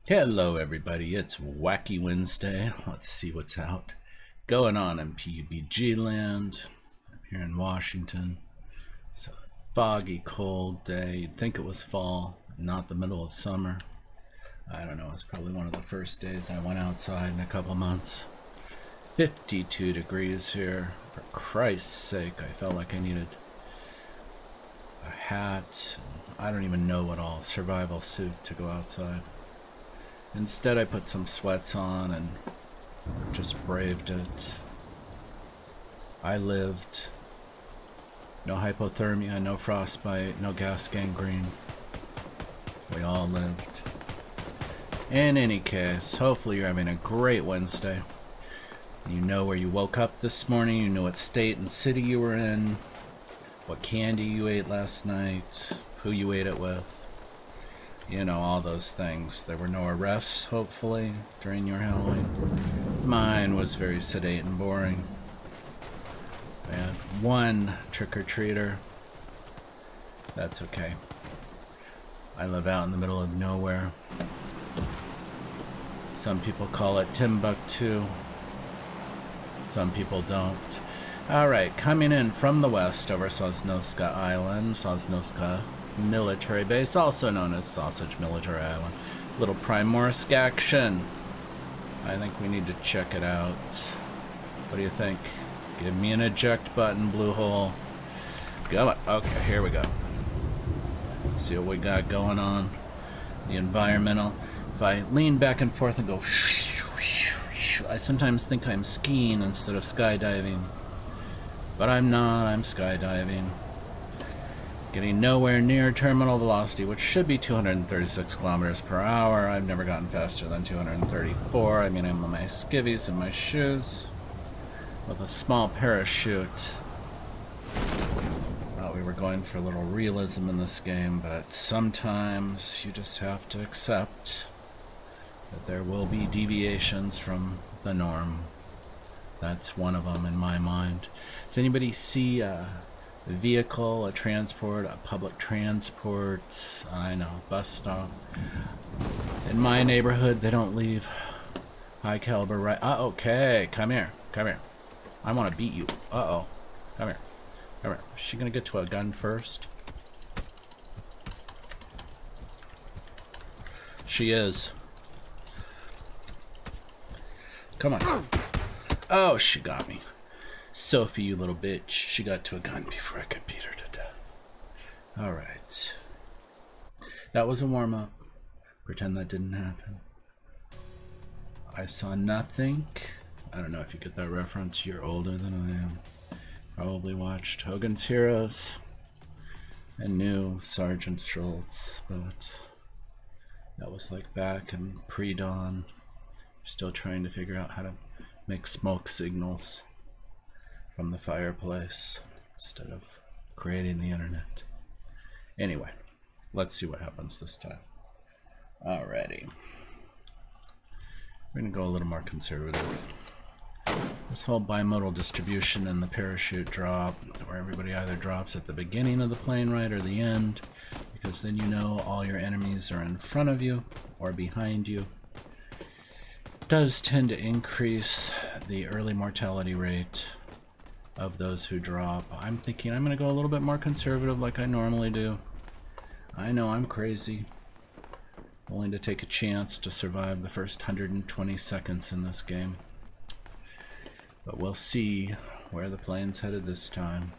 Hello everybody, it's Wacky Wednesday. Let's see what's out going on in PUBG land. I'm here in Washington. It's a foggy, cold day. You'd think it was fall, not the middle of summer. I don't know, it's probably one of the first days I went outside in a couple months. 52 degrees here. For Christ's sake, I felt like I needed a hat. I don't even know what all, survival suit to go outside. Instead, I put some sweats on and just braved it. I lived. No hypothermia, no frostbite, no gas gangrene. We all lived. In any case, hopefully you're having a great Wednesday. You know where you woke up this morning, you know what state and city you were in, what candy you ate last night, who you ate it with. You know, all those things. There were no arrests, hopefully, during your Halloween. Mine was very sedate and boring. I had one trick-or-treater. That's okay. I live out in the middle of nowhere. Some people call it Timbuktu. Some people don't. Alright, coming in from the west over Sosnoska Island, Sosnoska Military Base, also known as Sausage Military Island. Little Primorsk action. I think we need to check it out. What do you think? Give me an eject button, blue hole. Go on. Okay, here we go. Let's see what we got going on. The environmental. If I lean back and forth and go, I sometimes think I'm skiing instead of skydiving. But I'm not, I'm skydiving. Getting nowhere near terminal velocity, which should be 236 kilometers per hour. I've never gotten faster than 234. I mean, I'm on my skivvies and my shoes with a small parachute. Thought we were going for a little realism in this game, but sometimes you just have to accept that there will be deviations from the norm. That's one of them in my mind. Does anybody see vehicle, a transport, a public transport, I know, bus stop? In my neighborhood, they don't leave high caliber right. Okay, come here, come here. I want to beat you. Uh-oh, come here, come here. Is she gonna get to a gun first? She is. Come on. Oh, she got me. Sophie, you little bitch. She got to a gun before I could beat her to death. Alright. That was a warm-up. Pretend that didn't happen. I saw nothing. I don't know if you get that reference. You're older than I am. Probably watched Hogan's Heroes and knew Sergeant Schultz, but that was like back in pre-dawn. Still trying to figure out how to make smoke signals from the fireplace instead of creating the internet. Anyway, let's see what happens this time. Alrighty. We're gonna go a little more conservative. This whole bimodal distribution and the parachute drop, where everybody either drops at the beginning of the plane ride or the end, because then you know all your enemies are in front of you or behind you, does tend to increase the early mortality rate of those who drop. I'm thinking I'm going to go a little bit more conservative like I normally do. I know I'm crazy. Willing to take a chance to survive the first 120 seconds in this game. But we'll see where the plane's headed this time.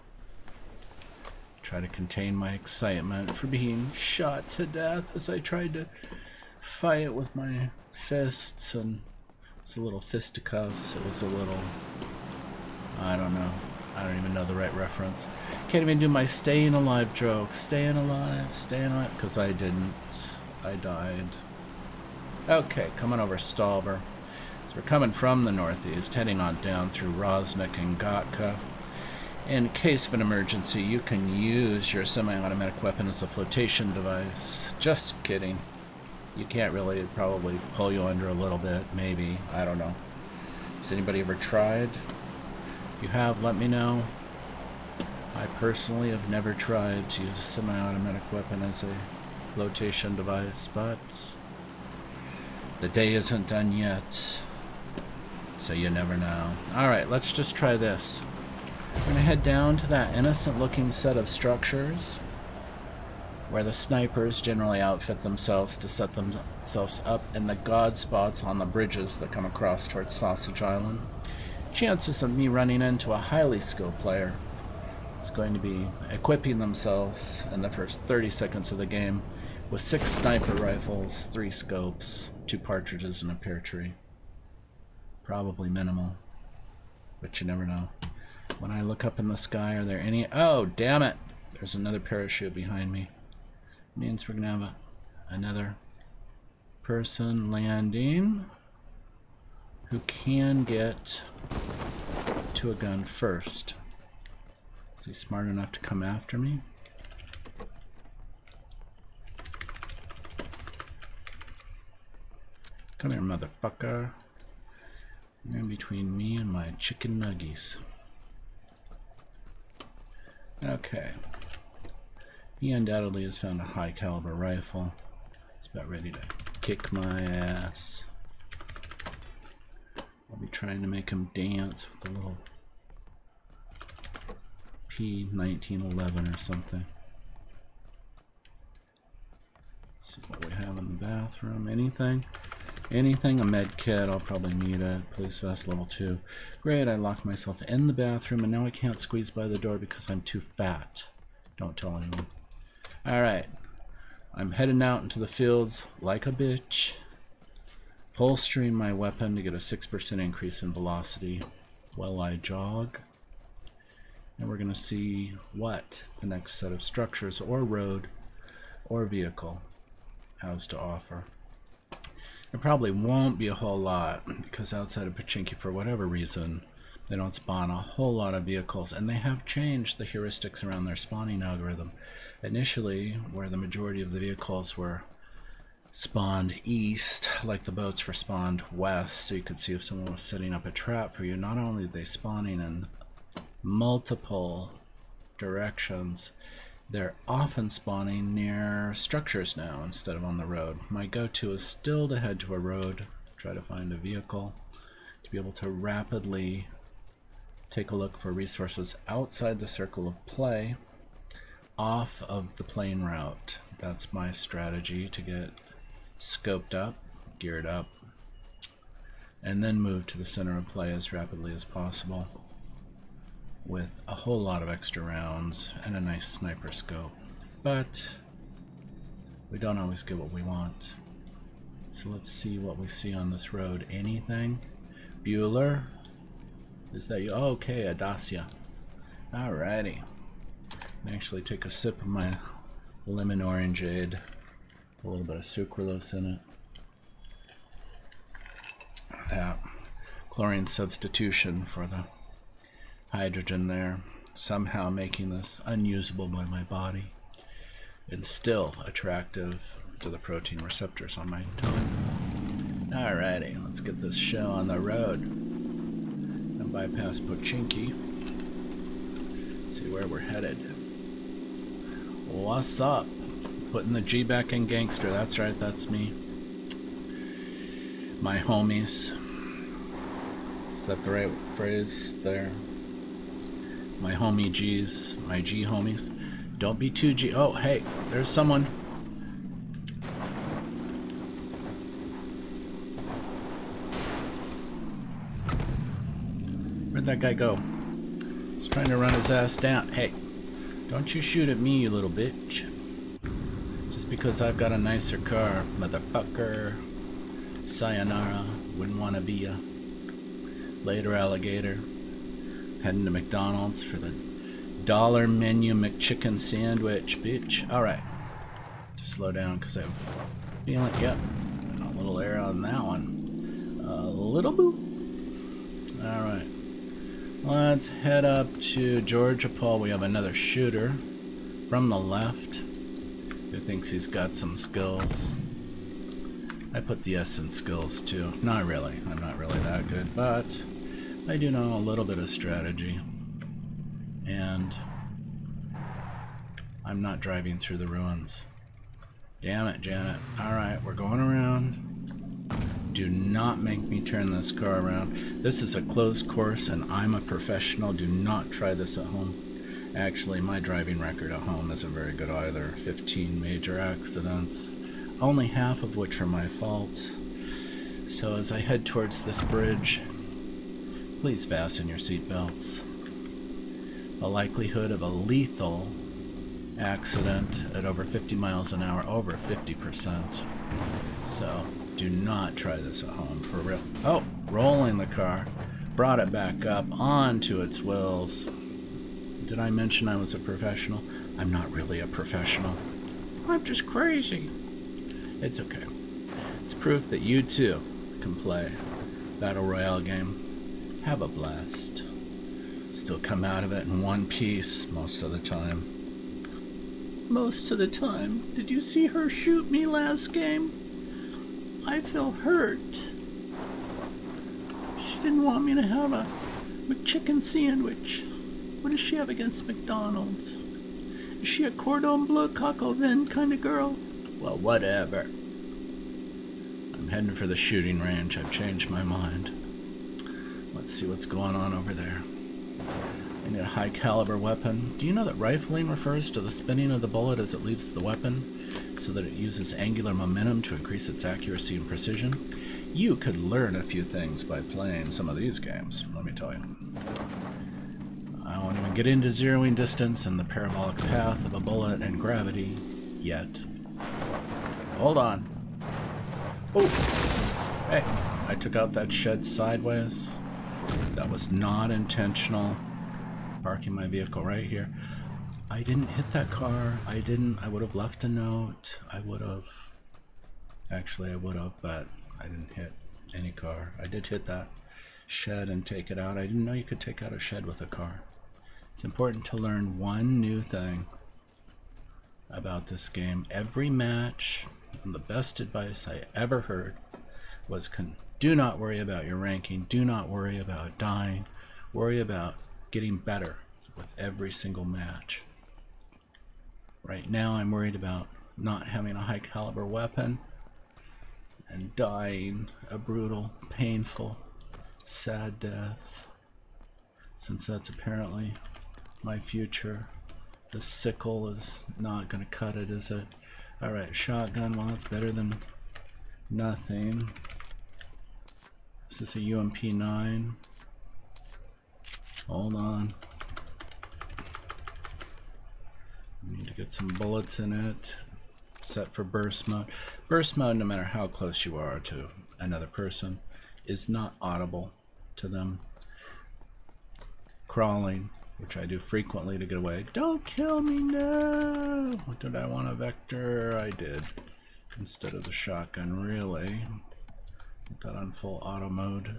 Try to contain my excitement for being shot to death as I tried to fight with my fists, and it's a little fisticuffs. It was a little, I don't know. I don't even know the right reference. Can't even do my staying alive joke. Staying alive, because I didn't. I died. Okay, coming over Stalber. So we're coming from the northeast, heading on down through Rosnik and Gatka. In case of an emergency, you can use your semi-automatic weapon as a flotation device. Just kidding. You can't really, it'd probably pull you under a little bit, maybe. I don't know. Has anybody ever tried? If you have, let me know. I personally have never tried to use a semi-automatic weapon as a flotation device, but The day isn't done yet, so you never know. Alright, let's just try this. We're going to head down to that innocent-looking set of structures where the snipers generally outfit themselves to set themselves up in the god spots on the bridges that come across towards Sausage Island. Chances of me running into a highly skilled player is going to be equipping themselves in the first 30 seconds of the game with 6 sniper rifles, 3 scopes, 2 partridges, and a pear tree. Probably minimal, but you never know. When I look up in the sky, are there any... Oh, damn it! There's another parachute behind me. Means we're gonna have another person landing who can get to a gun first. Is he smart enough to come after me? Come here, motherfucker. You're in between me and my chicken nuggies. Okay. He undoubtedly has found a high caliber rifle. He's about ready to kick my ass. I'll be trying to make him dance with a little P1911 or something. Let's see what we have in the bathroom. Anything? Anything? A med kit. I'll probably need it. Police vest level 2. Great, I locked myself in the bathroom and now I can't squeeze by the door because I'm too fat. Don't tell anyone. Alright. I'm heading out into the fields like a bitch. Holstering my weapon to get a 6% increase in velocity while I jog. And we're going to see what the next set of structures or road or vehicle has to offer. There probably won't be a whole lot because outside of Pachinki, for whatever reason, they don't spawn a whole lot of vehicles, and they have changed the heuristics around their spawning algorithm. Initially, where the majority of the vehicles were spawned east, like the boats were spawned west, so you could see if someone was setting up a trap for you. Not only are they spawning in multiple directions, they're often spawning near structures now instead of on the road. My go-to is still to head to a road, try to find a vehicle, to be able to rapidly take a look for resources outside the circle of play, off of the plane route. That's my strategy, to get scoped up, geared up, and then move to the center of play as rapidly as possible with a whole lot of extra rounds and a nice sniper scope. But we don't always get what we want. So let's see what we see on this road. Anything? Bueller? Is that you? Oh, okay, Adasia. Alrighty. I actually take a sip of my lemon orangeade. A little bit of sucralose in it. That chlorine substitution for the hydrogen there, somehow making this unusable by my body and still attractive to the protein receptors on my tongue. Alrighty, let's get this show on the road and bypass Pochinki. See where we're headed. What's up? Putting the G back in gangster. That's right, that's me. My homies. Is that the right phrase there? My homie G's, my G homies. Don't be too G. Oh, hey, there's someone. Where'd that guy go? He's trying to run his ass down. Hey, don't you shoot at me, you little bitch. Just because I've got a nicer car, motherfucker. Sayonara, wouldn't want to be ya. Later, alligator. Heading to McDonald's for the dollar menu McChicken sandwich, bitch. Alright. Just slow down because I'm feeling, yep, a little air on that one. A little boop. Alright. Let's head up to Georgia Paul. We have another shooter from the left who thinks he's got some skills. I put the S in skills too. Not really. I'm not really that good, but I do know a little bit of strategy. And I'm not driving through the ruins. Damn it, Janet. Alright, we're going around. Do not make me turn this car around. This is a closed course and I'm a professional. Do not try this at home. Actually, my driving record at home isn't very good either. 15 major accidents, only half of which are my fault. So as I head towards this bridge, please fasten your seatbelts. The likelihood of a lethal accident at over 50 miles an hour, over 50%. So do not try this at home, for real. Oh, rolling the car. Brought it back up onto its wheels. Did I mention I was a professional? I'm not really a professional. I'm just crazy. It's okay. It's proof that you too can play Battle Royale game. Have a blast. Still come out of it in one piece most of the time. Most of the time. Did you see her shoot me last game? I feel hurt. She didn't want me to have a McChicken sandwich. What does she have against McDonald's? Is she a cordon bleu coq au vin kind of girl? Well, whatever. I'm heading for the shooting range. I've changed my mind. Let's see what's going on over there. I need a high caliber weapon. Do you know that rifling refers to the spinning of the bullet as it leaves the weapon, so that it uses angular momentum to increase its accuracy and precision? You could learn a few things by playing some of these games, let me tell you. I won't even get into zeroing distance and the parabolic path of a bullet and gravity yet. Hold on. Oh! Hey, I took out that shed sideways. That was not intentional. Parking my vehicle right here. I didn't hit that car. I would have left a note. I would have. Actually, I would have, but I didn't hit any car. I did hit that shed and take it out. I didn't know you could take out a shed with a car. It's important to learn one new thing about this game. Every match, and the best advice I ever heard was do not worry about your ranking. Do not worry about dying. Worry about getting better with every single match. Right now I'm worried about not having a high caliber weapon and dying a brutal, painful, sad death, since that's apparently my future. The sickle is not gonna cut it, is it? Alright, shotgun, well, it's better than nothing. This is a UMP9. Hold on. We need to get some bullets in it. Set for burst mode. Burst mode, no matter how close you are to another person, is not audible to them. Crawling, which I do frequently to get away. Don't kill me, no! Did I want a vector? I did. Instead of the shotgun, really. Put that on full auto mode.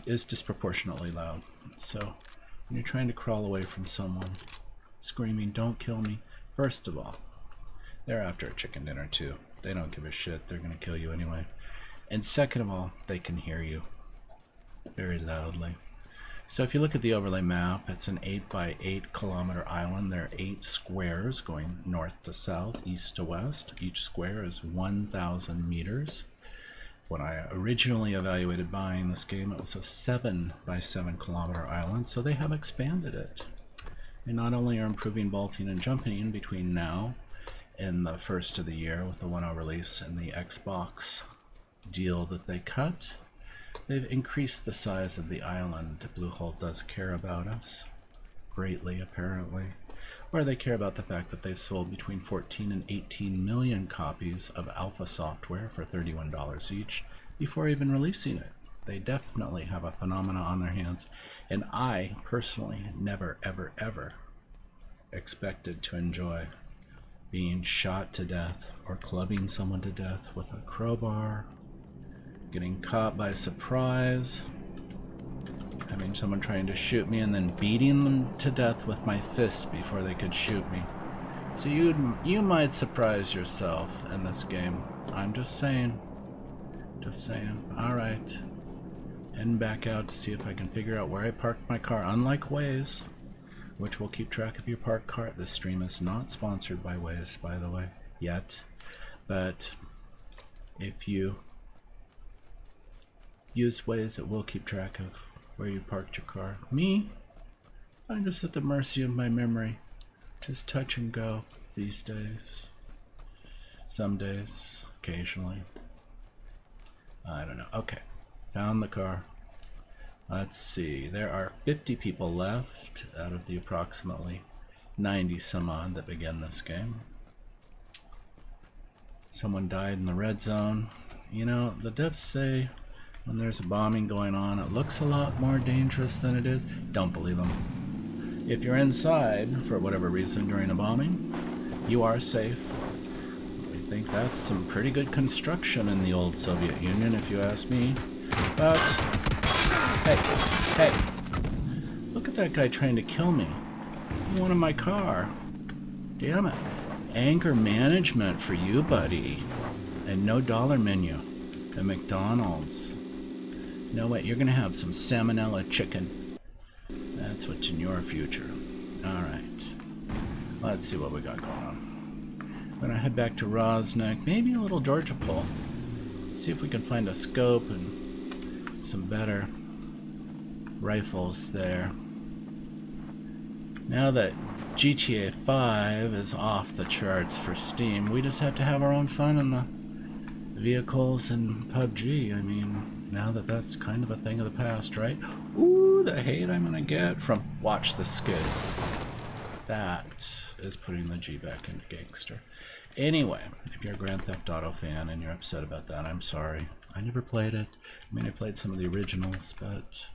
Is disproportionately loud. So when you're trying to crawl away from someone screaming, don't kill me, first of all, they're after a chicken dinner too. They don't give a shit. They're gonna kill you anyway. And second of all, they can hear you very loudly. So if you look at the overlay map, it's an 8 by 8 kilometer island. There are 8 squares going north to south, east to west. Each square is 1,000 meters. When I originally evaluated buying this game, it was a 7 by 7 kilometer island, so they have expanded it. They not only are improving vaulting and jumping between now and the first of the year with the 1.0 release and the Xbox deal that they cut, they've increased the size of the island. Bluehole does care about us greatly, apparently. Or they care about the fact that they've sold between 14 and 18 million copies of alpha software for $31 each before even releasing it. They definitely have a phenomena on their hands, and I personally never, ever, ever expected to enjoy being shot to death or clubbing someone to death with a crowbar, getting caught by surprise, having someone trying to shoot me and then beating them to death with my fists before they could shoot me. So you might surprise yourself in this game. I'm just saying. Just saying. Alright. Heading back out to see if I can figure out where I parked my car. Unlike Waze, which will keep track of your parked car. This stream is not sponsored by Waze, by the way, yet. But if you use ways that will keep track of where you parked your car. Me, I'm just at the mercy of my memory. Just touch and go these days. Some days, occasionally. I don't know. Okay, found the car. Let's see. There are 50 people left out of the approximately 90 some odd that began this game. Someone died in the red zone. You know, the devs say when there's a bombing going on, it looks a lot more dangerous than it is. Don't believe them. If you're inside, for whatever reason, during a bombing, you are safe. I think that's some pretty good construction in the old Soviet Union, if you ask me. But, hey, look at that guy trying to kill me. He wanted my car. Damn it. Anger management for you, buddy. And no dollar menu at McDonald's. No, wait, you're gonna have some salmonella chicken. That's what's in your future. Alright. Let's see what we got going on. I'm gonna head back to Rosneck. Maybe a little Georgia Pole. Let's see if we can find a scope and some better rifles there. Now that GTA 5 is off the charts for Steam, we just have to have our own fun in the vehicles and PUBG. I mean, now that that's kind of a thing of the past, right? Ooh, the hate I'm gonna get from watch the skid. That is putting the G back into gangster. Anyway, if you're a Grand Theft Auto fan and you're upset about that, I'm sorry. I never played it. I mean, I played some of the originals, but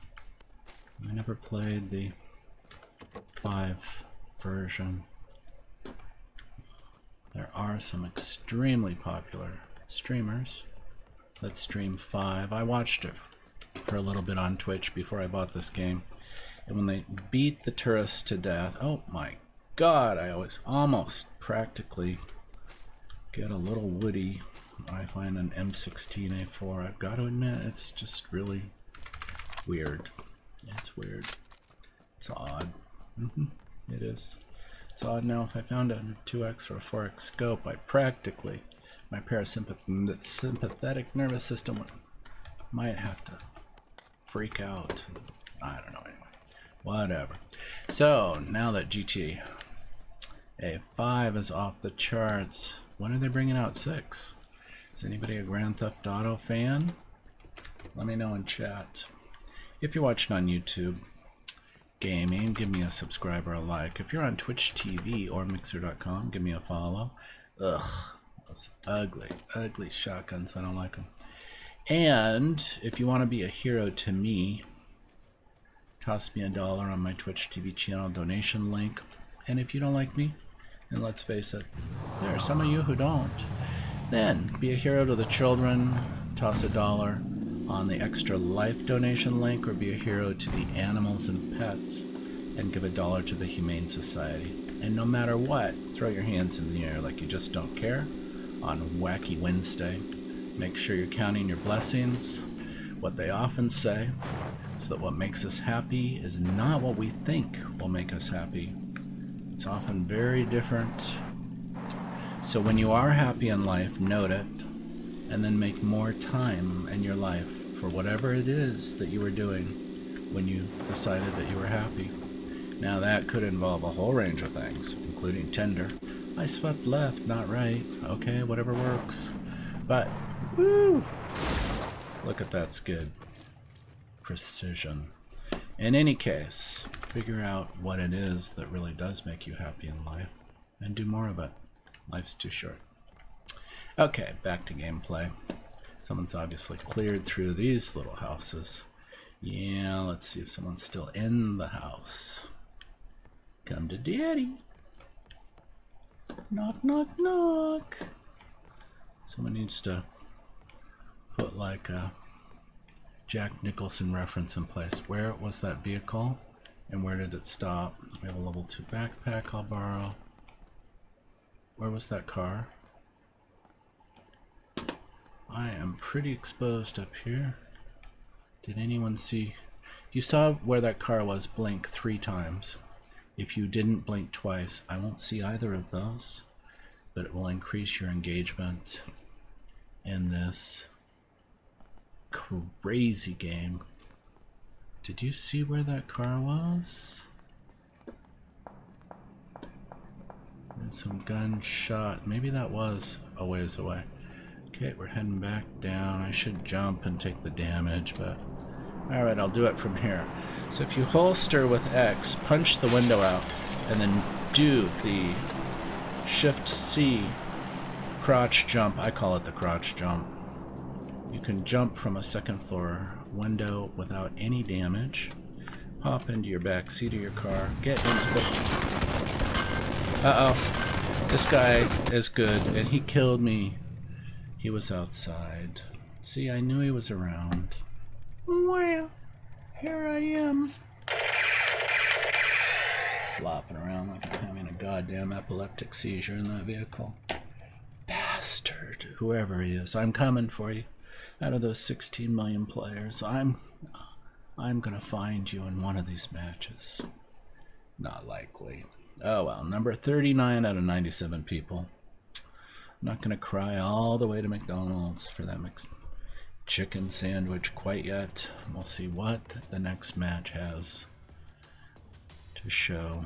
I never played the 5 version. There are some extremely popular streamers that stream 5. I watched it for a little bit on Twitch before I bought this game, and when they beat the tourists to death, oh my god, I always almost practically get a little woody when I find an M16A4. I've got to admit, it's just really weird. It's weird. It's odd. It is. It's odd now. If I found a 2x or a 4x scope, I practically, my parasympathetic nervous system might have to freak out. I don't know, anyway. Whatever. So, now that GTA 5 is off the charts, when are they bringing out 6? Is anybody a Grand Theft Auto fan? Let me know in chat. If you're watching on YouTube Gaming, give me a subscribe or a like. If you're on Twitch TV or Mixer.com, give me a follow. Ugh, those ugly, ugly shotguns. I don't like them. And if you want to be a hero to me, toss me $1 on my Twitch TV channel donation link. And if you don't like me, and let's face it, there are some of you who don't, then be a hero to the children, toss $1 on the Extra Life donation link, or be a hero to the animals and pets and give $1 to the Humane Society. And no matter what, throw your hands in the air like you just don't care on Wacky Wednesday. Make sure you're counting your blessings. What they often say is that what makes us happy is not what we think will make us happy. It's often very different. So when you are happy in life, note it, and then make more time in your life for whatever it is that you were doing when you decided that you were happy. Now that could involve a whole range of things, including Tinder. I swept left, not right. Okay, whatever works. But, woo! Look at that skid. Precision. In any case, figure out what it is that really does make you happy in life, and do more of it. Life's too short. Okay, back to gameplay. Someone's obviously cleared through these little houses. Yeah, let's see if someone's still in the house. Come to daddy. Knock, knock, knock. Someone needs to put like a Jack Nicholson reference in place. Where was that vehicle and where did it stop? We have a level 2 backpack I'll borrow. Where was that car? I am pretty exposed up here. Did anyone see? You saw where that car was blink 3 times. If you didn't blink twice, I won't see either of those, but it will increase your engagement in this crazy game. Did you see where that car was? There's some gunshot. Maybe that was a ways away. Okay, we're heading back down. I should jump and take the damage, but alright, I'll do it from here. So if you holster with X, punch the window out, and then do the Shift C crotch jump. I call it the crotch jump. You can jump from a second floor window without any damage. Hop into your back seat of your car. Get into the... Uh-oh. This guy is good, and he killed me. He was outside. See, I knew he was around. Well, here I am. Flopping around like I'm having a goddamn epileptic seizure in that vehicle. Bastard. Whoever he is, I'm coming for you. Out of those 16 million players, I'm gonna find you in one of these matches. Not likely. Oh well, number 39 out of 97 people. I'm not gonna cry all the way to McDonald's for that chicken sandwich quite yet. We'll see what the next match has to show.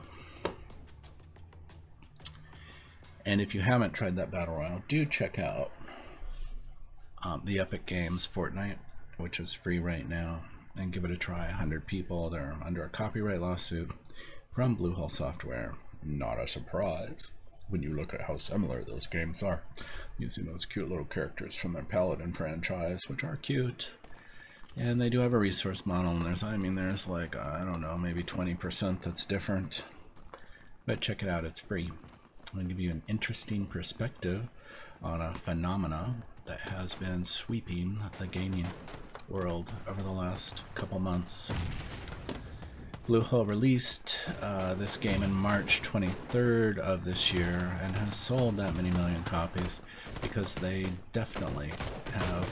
And if you haven't tried that battle royale, do check out the Epic Games Fortnite, which is free right now, and give it a try. 100 people. They're under a copyright lawsuit from Bluehole Software. Not a surprise when you look at how similar those games are, using those cute little characters from their Paladin franchise, which are cute. And they do have a resource model, and there's like, I don't know, maybe 20% that's different. But check it out, it's free. I'm going to give you an interesting perspective on a phenomena that has been sweeping the gaming world over the last couple months. Bluehole released this game in March 23rd of this year and has sold that many million copies because they definitely have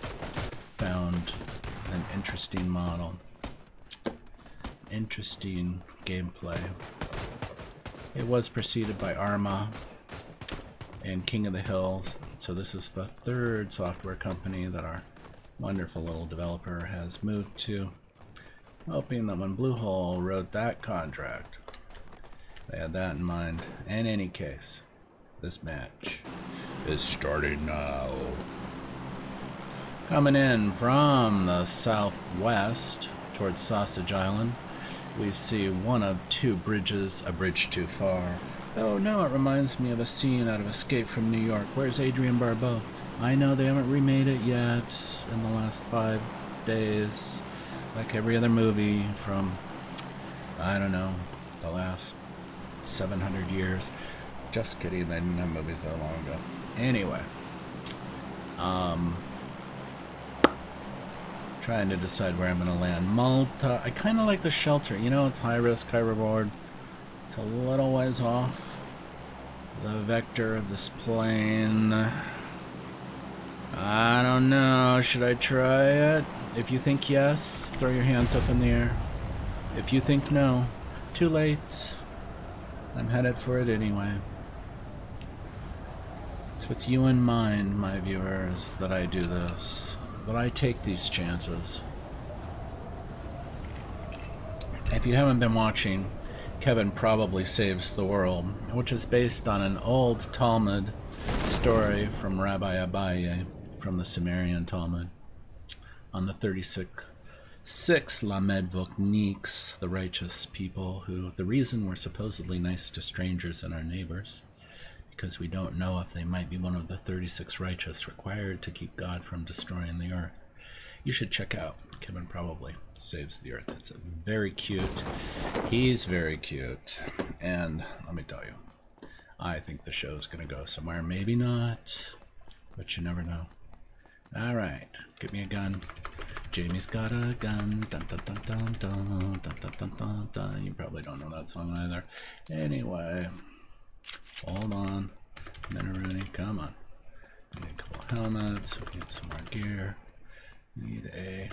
found an interesting model, interesting gameplay. It was preceded by Arma and King of the Hills, so this is the third software company that our wonderful little developer has moved to, hoping that when Bluehole wrote that contract, they had that in mind. In any case, this match is starting now. Coming in from the southwest towards Sausage Island, we see one of two bridges, a bridge too far. Oh no, it reminds me of a scene out of Escape from New York. Where's Adrienne Barbeau? I know they haven't remade it yet in the last 5 days. Like every other movie from, I don't know, the last 700 years. Just kidding, they didn't have movies that long ago. Anyway. Trying to decide where I'm going to land. Malta. I kind of like the shelter. You know, it's high risk, high reward. It's a little ways off the vector of this plane. I don't know. Should I try it? If you think yes, throw your hands up in the air. If you think no, too late. I'm headed for it anyway. It's with you in mind, my viewers, that I do this. That I take these chances. If you haven't been watching, Kevin Probably Saves the World, which is based on an old Talmud story from Rabbi Abaye from the Sumerian Talmud on the 36 Lamed Vokniks, the righteous people who, the reason we're supposedly nice to strangers and our neighbors, because we don't know if they might be one of the 36 righteous required to keep God from destroying the earth. You should check out Kevin Probably Saves the Earth. It's very cute. He's very cute. And let me tell you, I think the show's going to go somewhere. Maybe not, but you never know. All right, get me a gun. Jamie's got a gun. Dun, dun, dun, dun, dun, dun, dun, dun, dun, dun. You probably don't know that song either. Anyway, hold on. Minaroonie, come on. We need a couple of helmets. We need some more gear. We need a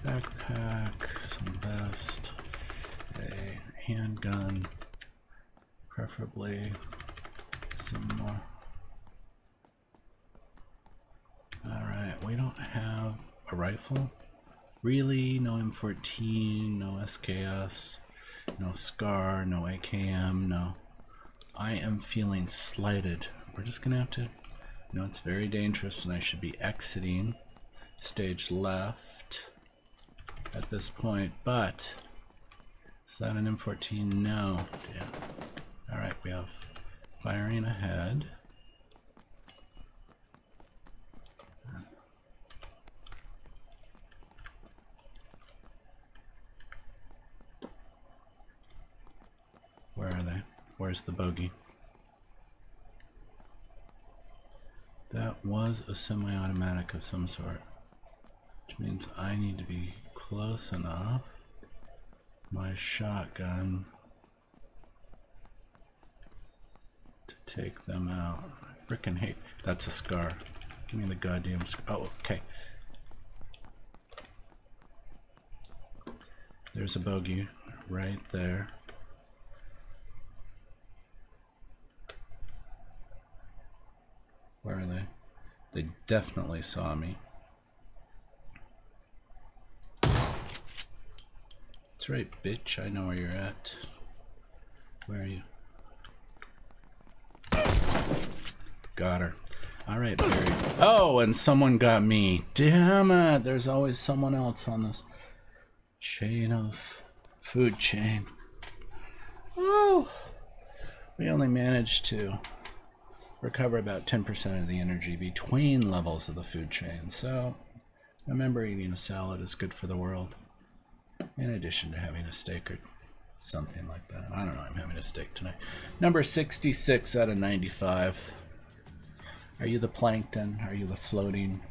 backpack, some vest, a handgun, preferably some more. Alright, we don't have a rifle. Really? No M14, no SKS, no SCAR, no AKM, no. I am feeling slighted. We're just gonna have to, you know, it's very dangerous and I should be exiting stage left at this point, but is that an M14? No. Damn. Alright, we have firing ahead. Where are they? Where's the bogey? That was a semi-automatic of some sort, which means I need to be close enough. My shotgun to take them out. I frickin' hate. That's a SCAR. Give me the goddamn SCAR. Oh, okay. There's a bogey right there. Where are they? They definitely saw me. That's right, bitch. I know where you're at. Where are you? Got her. Alright, Barry. Oh, and someone got me. Damn it. There's always someone else on this chain of food chain. Oh, we only managed to recover about 10% of the energy between levels of the food chain. So remember, eating a salad is good for the world, in addition to having a steak or something like that. I don't know, I'm having a steak tonight. Number 66 out of 95. Are you the plankton? Are you the floating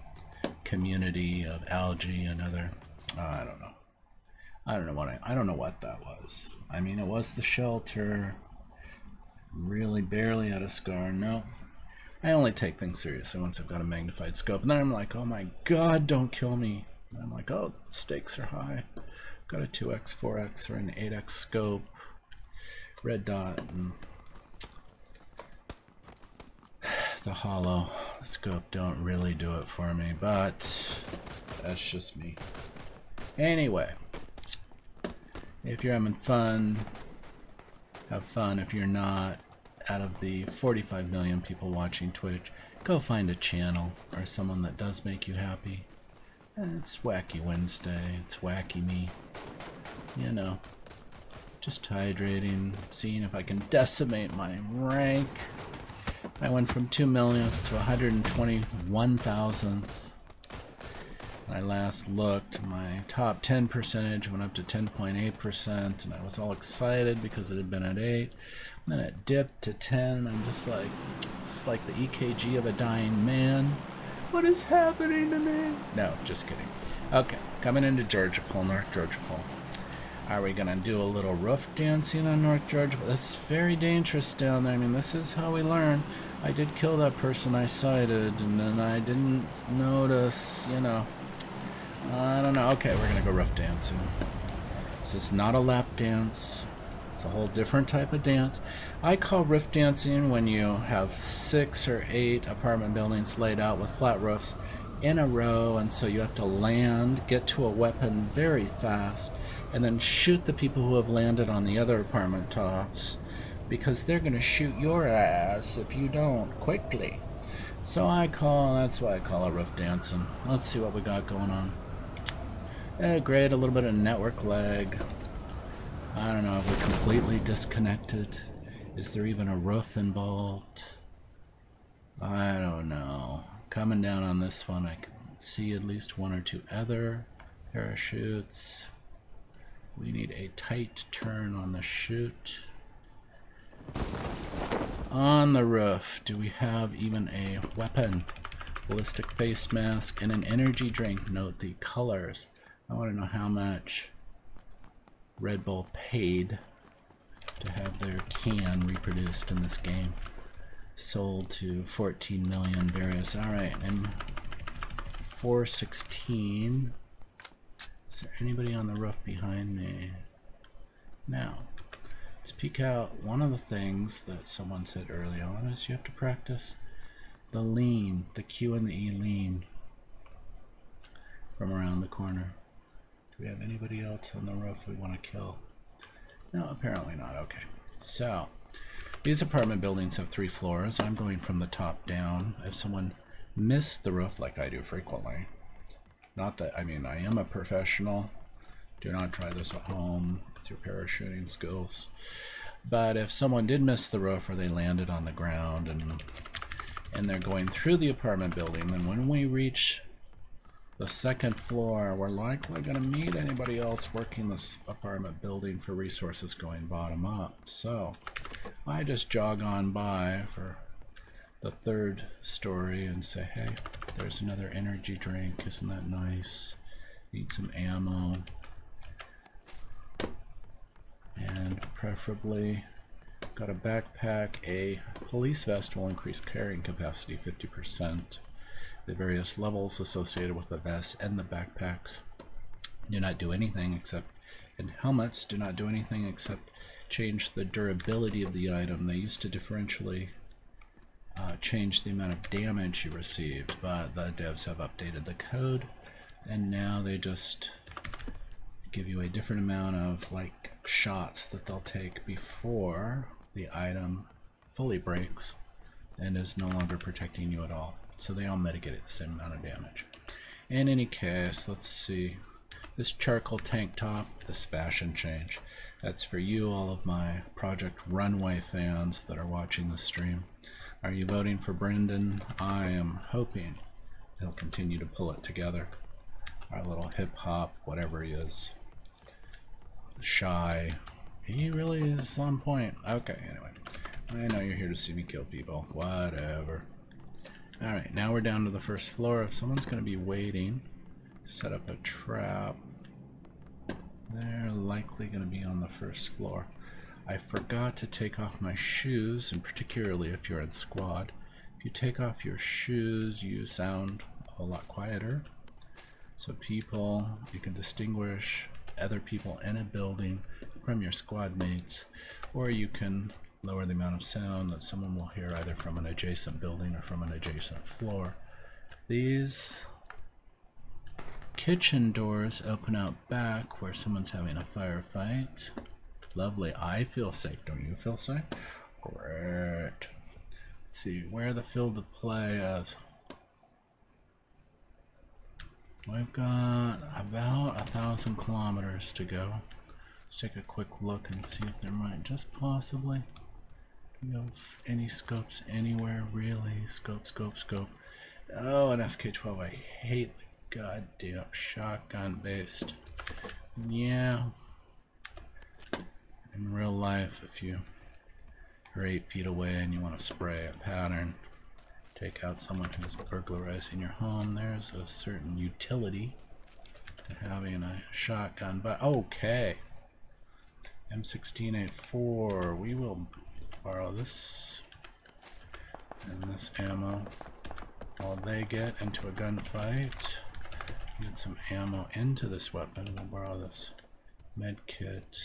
community of algae and other... I don't know. I don't know what that was. I mean, it was the shelter. Really barely had a SCAR. No. I only take things seriously once I've got a magnified scope. And then I'm like, oh my god, don't kill me. And I'm like, oh, stakes are high. Got a 2x, 4x, or an 8x scope. Red dot and the hollow scope don't really do it for me, but that's just me. Anyway, if you're having fun, have fun. If you're not, out of the 45 million people watching Twitch, go find a channel or someone that does make you happy. And it's Wacky Wednesday, it's Wacky Me. You know, just hydrating, seeing if I can decimate my rank. I went from 2 millionth to 121,000th. When I last looked, my top 10 percentage went up to 10.8%, and I was all excited because it had been at 8. And then it dipped to 10, and I'm just like, it's like the EKG of a dying man. What is happening to me? No, just kidding. Okay, coming into Georgia Pole, North Georgia Pole. Are we gonna do a little roof dancing on North Georgia Pole? This is very dangerous down there. I mean, this is how we learn. I did kill that person I sighted, and then I didn't notice, you know. I don't know. Okay, we're gonna go roof dancing. This is not a lap dance. It's a whole different type of dance. I call roof dancing when you have 6 or 8 apartment buildings laid out with flat roofs in a row, and so you have to land, get to a weapon very fast, and then shoot the people who have landed on the other apartment tops, because they're gonna shoot your ass if you don't quickly. So that's why I call it roof dancing. Let's see what we got going on. Great, a little bit of network lag. I don't know if we're completely disconnected. Is there even a roof involved? I don't know. Coming down on this one, I can see at least 1 or 2 other parachutes. We need a tight turn on the chute. On the roof, do we have even a weapon? Ballistic face mask and an energy drink. Note the colors. I want to know how much Red Bull paid to have their can reproduced in this game. Sold to 14 million various. Alright, and 416. Is there anybody on the roof behind me? Now, let's peek out. One of the things that someone said early on is you have to practice the lean, the Q and the E lean from around the corner. Do we have anybody else on the roof we want to kill? No, apparently not. Okay. So, these apartment buildings have 3 floors. I'm going from the top down. If someone missed the roof, like I do frequently, not that, I mean, I am a professional. Do not try this at home with your parachuting skills. But if someone did miss the roof or they landed on the ground and they're going through the apartment building, then when we reach the 2nd floor, we're likely going to meet anybody else working this apartment building for resources going bottom up. So I just jog on by for the 3rd story and say, hey, there's another energy drink. Isn't that nice? Need some ammo. And preferably got a backpack. A police vest will increase carrying capacity 50%. The various levels associated with the vest and the backpacks do not do anything except, and helmets do not do anything except change the durability of the item. They used to differentially change the amount of damage you received, but the devs have updated the code, and now they just give you a different amount of like shots that they'll take before the item fully breaks and is no longer protecting you at all. So they all mitigate at the same amount of damage. In any case, let's see. This charcoal tank top, this fashion change, that's for you, all of my Project Runway fans that are watching the stream. Are you voting for Brendan? I am hoping he'll continue to pull it together. Our little hip-hop, whatever he is. Shy. He really is on point. Okay, anyway. I know you're here to see me kill people. Whatever. Alright, now we're down to the 1st floor. If someone's going to be waiting to set up a trap, they're likely going to be on the 1st floor. I forgot to take off my shoes, and particularly if you're in squad. If you take off your shoes, you sound a whole lot quieter. So people, you can distinguish other people in a building from your squad mates, or you can lower the amount of sound that someone will hear either from an adjacent building or from an adjacent floor. These kitchen doors open out back where someone's having a firefight. Lovely. I feel safe. Don't you feel safe? Great. Let's see where the field of play is. We've got about 1,000 kilometers to go. Let's take a quick look and see if there might just possibly. Do you have any scopes anywhere? Really? Scope, scope, scope. Oh, an SK-12. I hate the goddamn shotgun based. Yeah. In real life, if you are 8 feet away and you want to spray a pattern, take out someone who's burglarizing your home, there's a certain utility to having a shotgun. But okay. M16A4. We will borrow this and this ammo while they get into a gunfight. Get some ammo into this weapon. We'll borrow this med kit.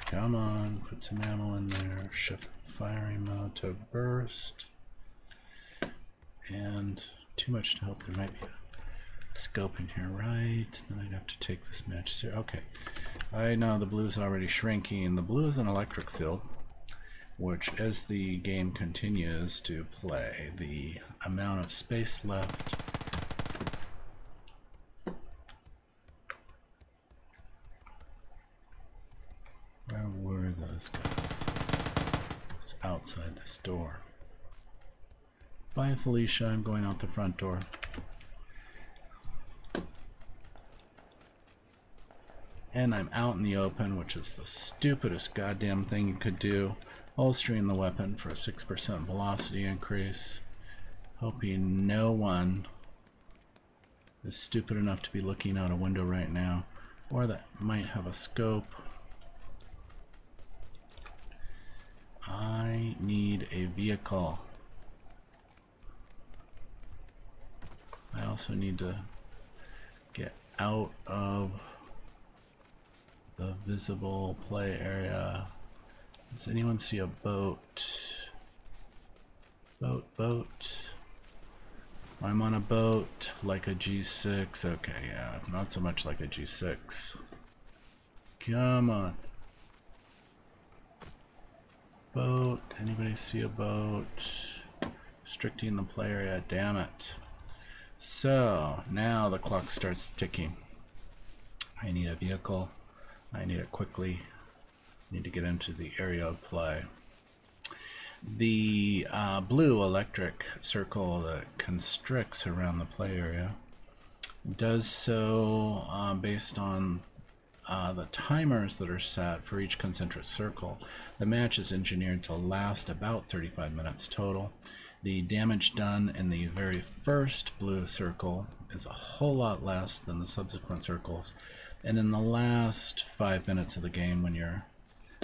Come on, put some ammo in there. Shift firing mode to burst. And too much to help. There might be a scope in here, right? Then I'd have to take this match. Okay, I know the blue is already shrinking. The blue is an electric field, which as the game continues to play, the amount of space left where were those guys? It's outside this door. Bye Felicia, I'm going out the front door. And I'm out in the open, which is the stupidest goddamn thing you could do. Holstering the weapon for a 6% velocity increase. Hoping no one is stupid enough to be looking out a window right now, or that might have a scope. I need a vehicle. I also need to get out of the visible play area. Does anyone see a boat? Boat. I'm on a boat like a G6. Okay, yeah, not so much like a G6. Come on. Boat. Anybody see a boat? Restricting the play area. Damn it. So, now the clock starts ticking. I need a vehicle. I need it quickly. I need to get into the area of play. The blue electric circle that constricts around the play area does so based on the timers that are set for each concentric circle. The match is engineered to last about 35 minutes total. The damage done in the very first blue circle is a whole lot less than the subsequent circles. And in the last 5 minutes of the game, when you're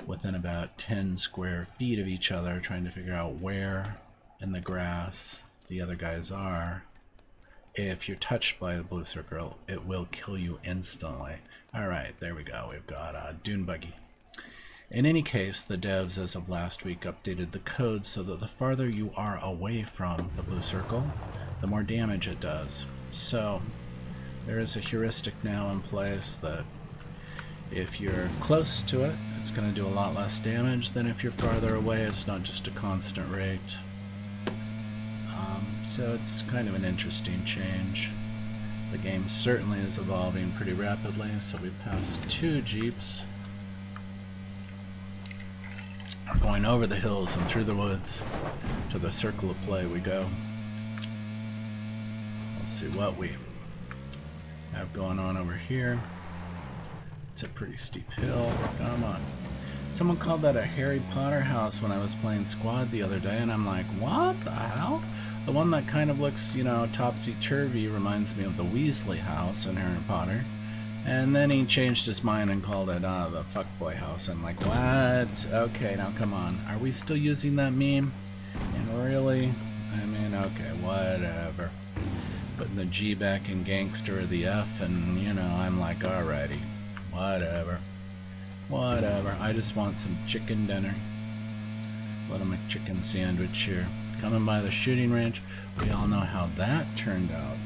within about 10 square feet of each other, trying to figure out where in the grass the other guys are, if you're touched by the blue circle, it will kill you instantly. Alright, there we go. We've got a dune buggy. In any case, the devs as of last week updated the code so that the farther you are away from the blue circle, the more damage it does. So there is a heuristic now in place that if you're close to it, it's going to do a lot less damage than if you're farther away. It's not just a constant rate. So it's kind of an interesting change. The game certainly is evolving pretty rapidly. So we passed 2 jeeps. We're going over the hills and through the woods. To the circle of play we go. Let's see what we have going on over here. It's a pretty steep hill. Come on. Someone called that a Harry Potter house when I was playing Squad the other day, and I'm like, what the hell? The one that kind of looks, you know, topsy-turvy reminds me of the Weasley house in Harry Potter. And then he changed his mind and called it the fuckboy house. I'm like, what? Okay, now come on. Are we still using that meme? And really? I mean, okay, whatever. Putting the G back in gangster or the F, and, you know, I'm like, alrighty. Whatever. Whatever. I just want some chicken dinner. Little McChicken sandwich here. Coming by the shooting range. We all know how that turned out.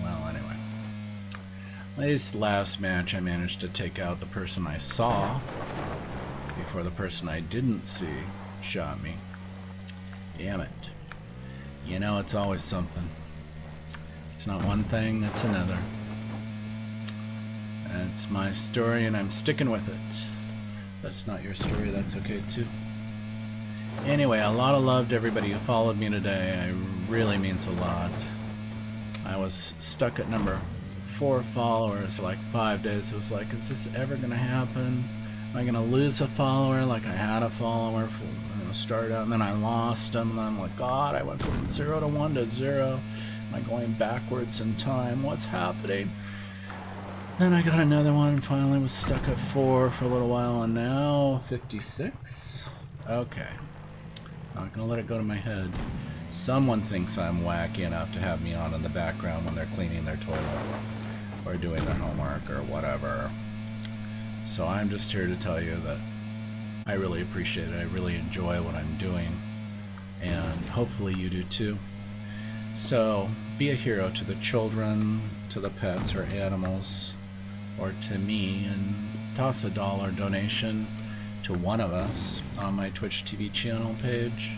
Well, anyway. This last match I managed to take out the person I saw before the person I didn't see shot me. Damn it. You know, it's always something. It's not one thing, it's another. And it's my story and I'm sticking with it. If that's not your story, that's okay too. Anyway, a lot of love to everybody who followed me today. It really means a lot. I was stuck at number 4 followers for like 5 days. It was like, is this ever going to happen? Am I going to lose a follower? Like I had a follower for, you know, started out and then I lost them. And I'm like, God, I went from 0 to 1 to 0. Am I going backwards in time? What's happening? Then I got another one and finally was stuck at 4 for a little while and now 56. Okay. Not gonna let it go to my head. Someone thinks I'm wacky enough to have me on in the background when they're cleaning their toilet or doing their homework or whatever. So I'm just here to tell you that I really appreciate it. I really enjoy what I'm doing and hopefully you do too. So be a hero to the children, to the pets or animals, or to me, and toss a $1 donation to one of us on my Twitch TV channel page.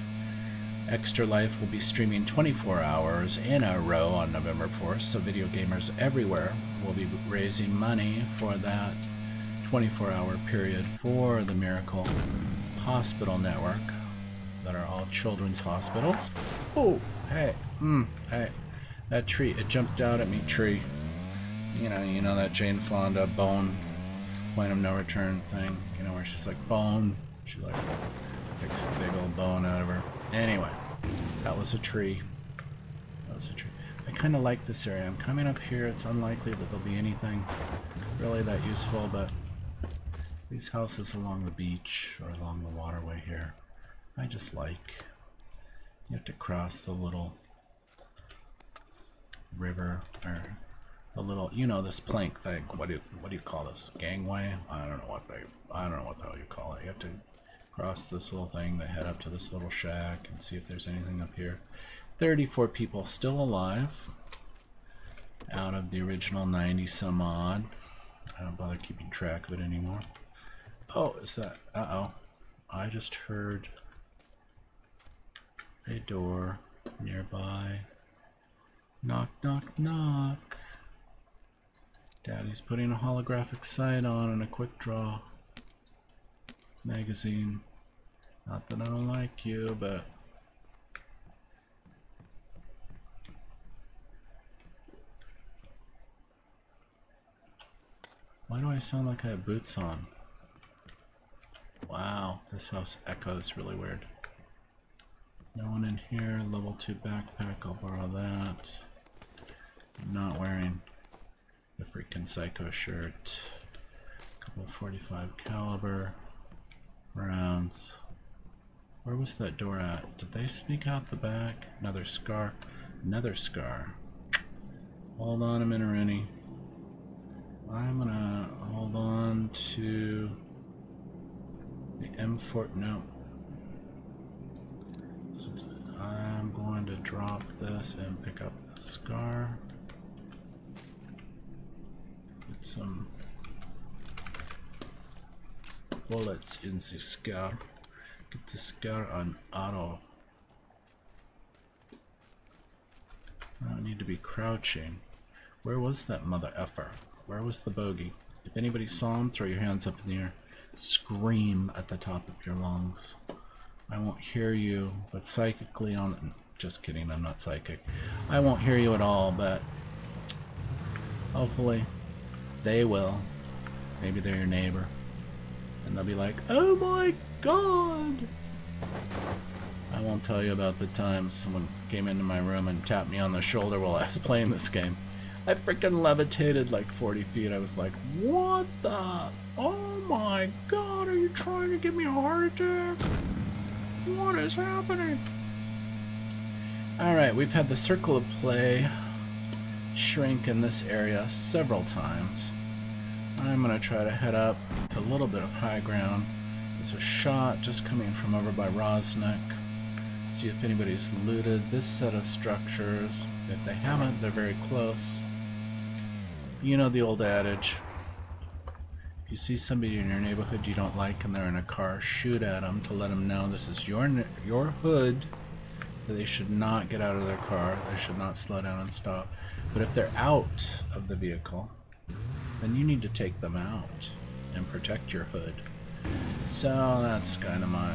Extra Life will be streaming 24 hours in a row on November 4th, so video gamers everywhere will be raising money for that 24-hour period for the Miracle Hospital Network that are all children's hospitals. Oh, hey, hey, that tree, it jumped out at me, tree. You know that Jane Fonda bone, point of no return thing, you know, where she's like, bone, she like picks the big old bone out of her. Anyway, that was a tree. That was a tree. I kind of like this area. I'm coming up here. It's unlikely that there'll be anything really that useful, but these houses along the beach or along the waterway here, I just like. You have to cross the little river, or the little, you know, this plank thing. What do you call this? Gangway? I don't know what the hell you call it. You have to cross this little thing to head up to this little shack and see if there's anything up here. 34 people still alive out of the original 90 some odd. I don't bother keeping track of it anymore. Oh, is that... Uh-oh. I just heard a door nearby. Knock, knock, knock. Daddy's putting a holographic sight on and a quick draw magazine. Not that I don't like you, but... Why do I sound like I have boots on? Wow, this house echoes really weird. No one in here. Level 2 backpack, I'll borrow that. I'm not wearing the freaking psycho shirt. Couple 45 caliber rounds. Where was that door at? Did they sneak out the back? Another scar. Another scar. Hold on a minute, Rooney. I'm gonna hold on to the M4. No. I'm going to drop this and pick up the scar. Put some bullets in the scar. Get the scar on auto. I don't need to be crouching. Where was that mother effer? Where was the bogey? If anybody saw him, throw your hands up in the air. Scream at the top of your lungs. I won't hear you, but psychically on... Just kidding, I'm not psychic. I won't hear you at all, but hopefully they will. Maybe they're your neighbor. And they'll be like, oh my god! I won't tell you about the time someone came into my room and tapped me on the shoulder while I was playing this game. I freaking levitated like 40 feet. I was like, what the? Oh my god, are you trying to give me a heart attack? What is happening? Alright, we've had the circle of play shrink in this area several times. I'm going to try to head up to a little bit of high ground. There's a shot just coming from over by Rosnick. See if anybody's looted this set of structures. If they haven't, they're very close. You know the old adage. If you see somebody in your neighborhood you don't like and they're in a car, shoot at them to let them know this is your hood. That they should not get out of their car. They should not slow down and stop. But if they're out of the vehicle, then you need to take them out and protect your hood. So that's kind of my,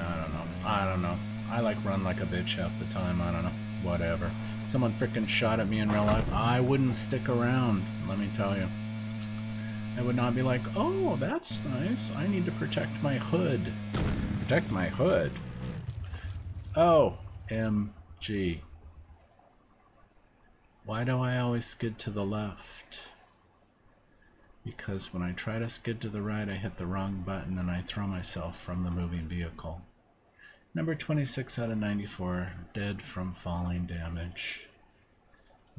I don't know. I like run like a bitch half the time, I don't know. Whatever. Someone frickin' shot at me in real life, I wouldn't stick around, let me tell you. I would not be like, oh, that's nice. I need to protect my hood. Protect my hood? OMG. Why do I always skid to the left? Because when I try to skid to the right, I hit the wrong button and I throw myself from the moving vehicle. Number 26 out of 94, dead from falling damage.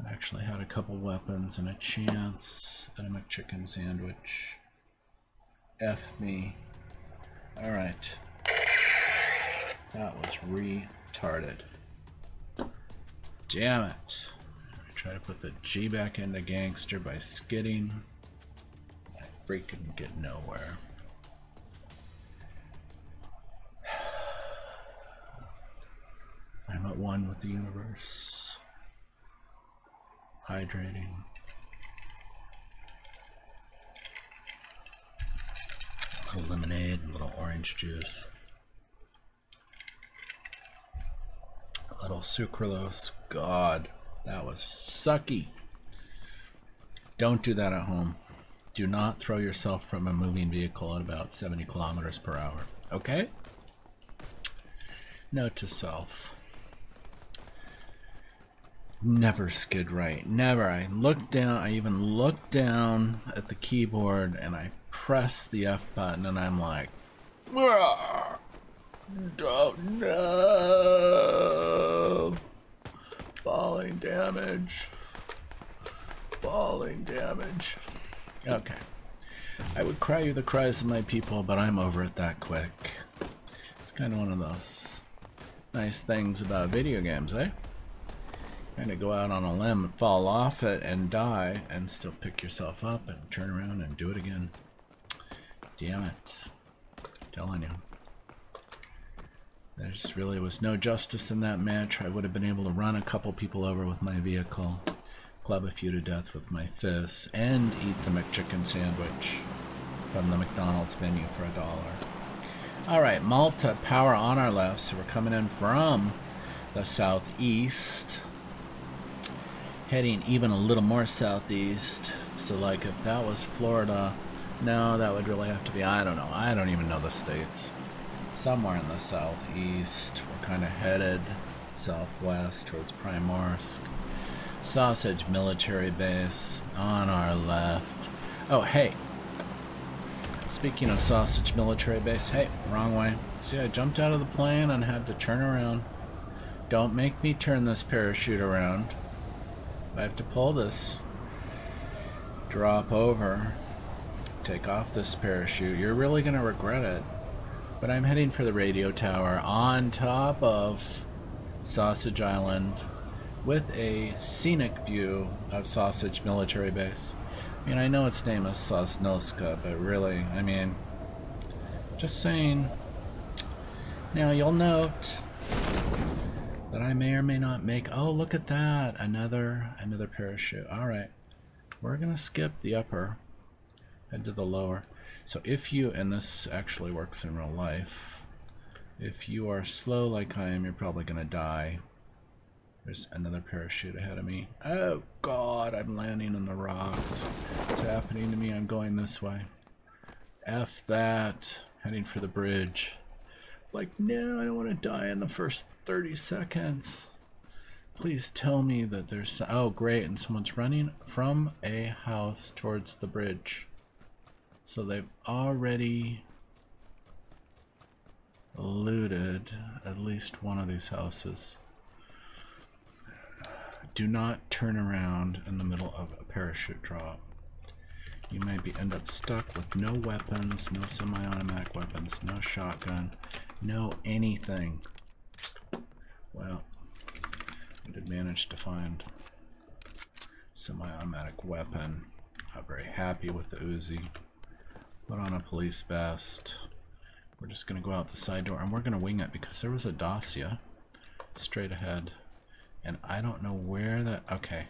I actually had a couple weapons and a chance at a McChicken sandwich. F me. Alright. That was retarded. Damn it. I try to put the G back into gangster by skidding. I freaking get nowhere. I'm at one with the universe. Hydrating. A little lemonade, a little orange juice. A little sucralose. God, that was sucky. Don't do that at home. Do not throw yourself from a moving vehicle at about 70 kilometers per hour. Okay? Note to self. Never skid right. Never. I looked down. I even looked down at the keyboard and I pressed the F button and I'm like, oh no! Falling damage. Falling damage. Okay. I would cry you the cries of my people, but I'm over it that quick. It's kind of one of those nice things about video games, eh? Kind of go out on a limb and fall off it and die and still pick yourself up and turn around and do it again. Damn it. I'm telling you. There just really was no justice in that match. I would have been able to run a couple people over with my vehicle, club a few to death with my fists, and eat the McChicken sandwich from the McDonald's menu for $1. Alright, Malta power on our left, so we're coming in from the southeast. Heading even a little more southeast. So like if that was Florida, no, that would really have to be, I don't know. I don't even know the states. Somewhere in the southeast. We're kind of headed southwest towards Primorsk. Sausage military base on our left. Oh, hey. Speaking of sausage military base, hey, wrong way. See, I jumped out of the plane and had to turn around. Don't make me turn this parachute around. I have to pull this, drop over, take off this parachute. You're really going to regret it. But I'm heading for the radio tower on top of Sausage Island with a scenic view of Sausage Military Base. I mean, I know its name is Sosnilska, but really, I mean, just saying. Now, you'll note that I may or may not make... Oh, look at that! Another parachute. Alright. We're going to skip the upper, head to the lower. So if you, and this actually works in real life, if you are slow like I am, you're probably going to die. There's another parachute ahead of me. Oh god, I'm landing in the rocks. What's happening to me? I'm going this way. F that. Heading for the bridge. Like, no, I don't want to die in the first 30 seconds. Please tell me that there's... Oh, great, and someone's running from a house towards the bridge. So they've already looted at least one of these houses. Do not turn around in the middle of a parachute drop. You may end up stuck with no weapons, no semi-automatic weapons, no shotgun, no anything. Well, I did manage to find semi-automatic weapon. Not very happy with the Uzi. Put on a police vest. We're just going to go out the side door and we're going to wing it because there was a Dacia straight ahead. And I don't know where that... Okay.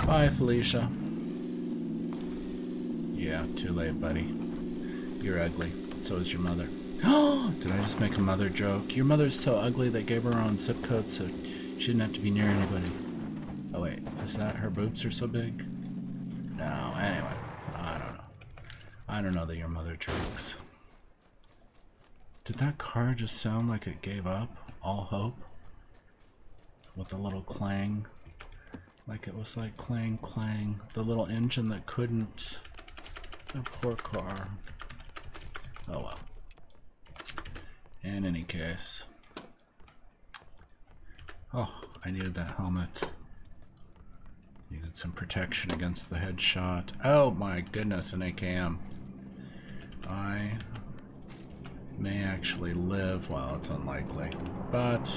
Bye, Felicia. Yeah, too late, buddy. You're ugly. So is your mother. Oh, did I just make a mother joke? Your mother's so ugly they gave her own zip code so she didn't have to be near anybody. Oh wait, is that her boobs are so big? No, anyway. I don't know. I don't know that your mother jokes. Did that car just sound like it gave up all hope? With a little clang. Like it was like clang clang. The little engine that couldn't. The poor car. Oh well. In any case. Oh, I needed that helmet. Needed some protection against the headshot. Oh my goodness, an AKM. I may actually live. Well, it's unlikely. But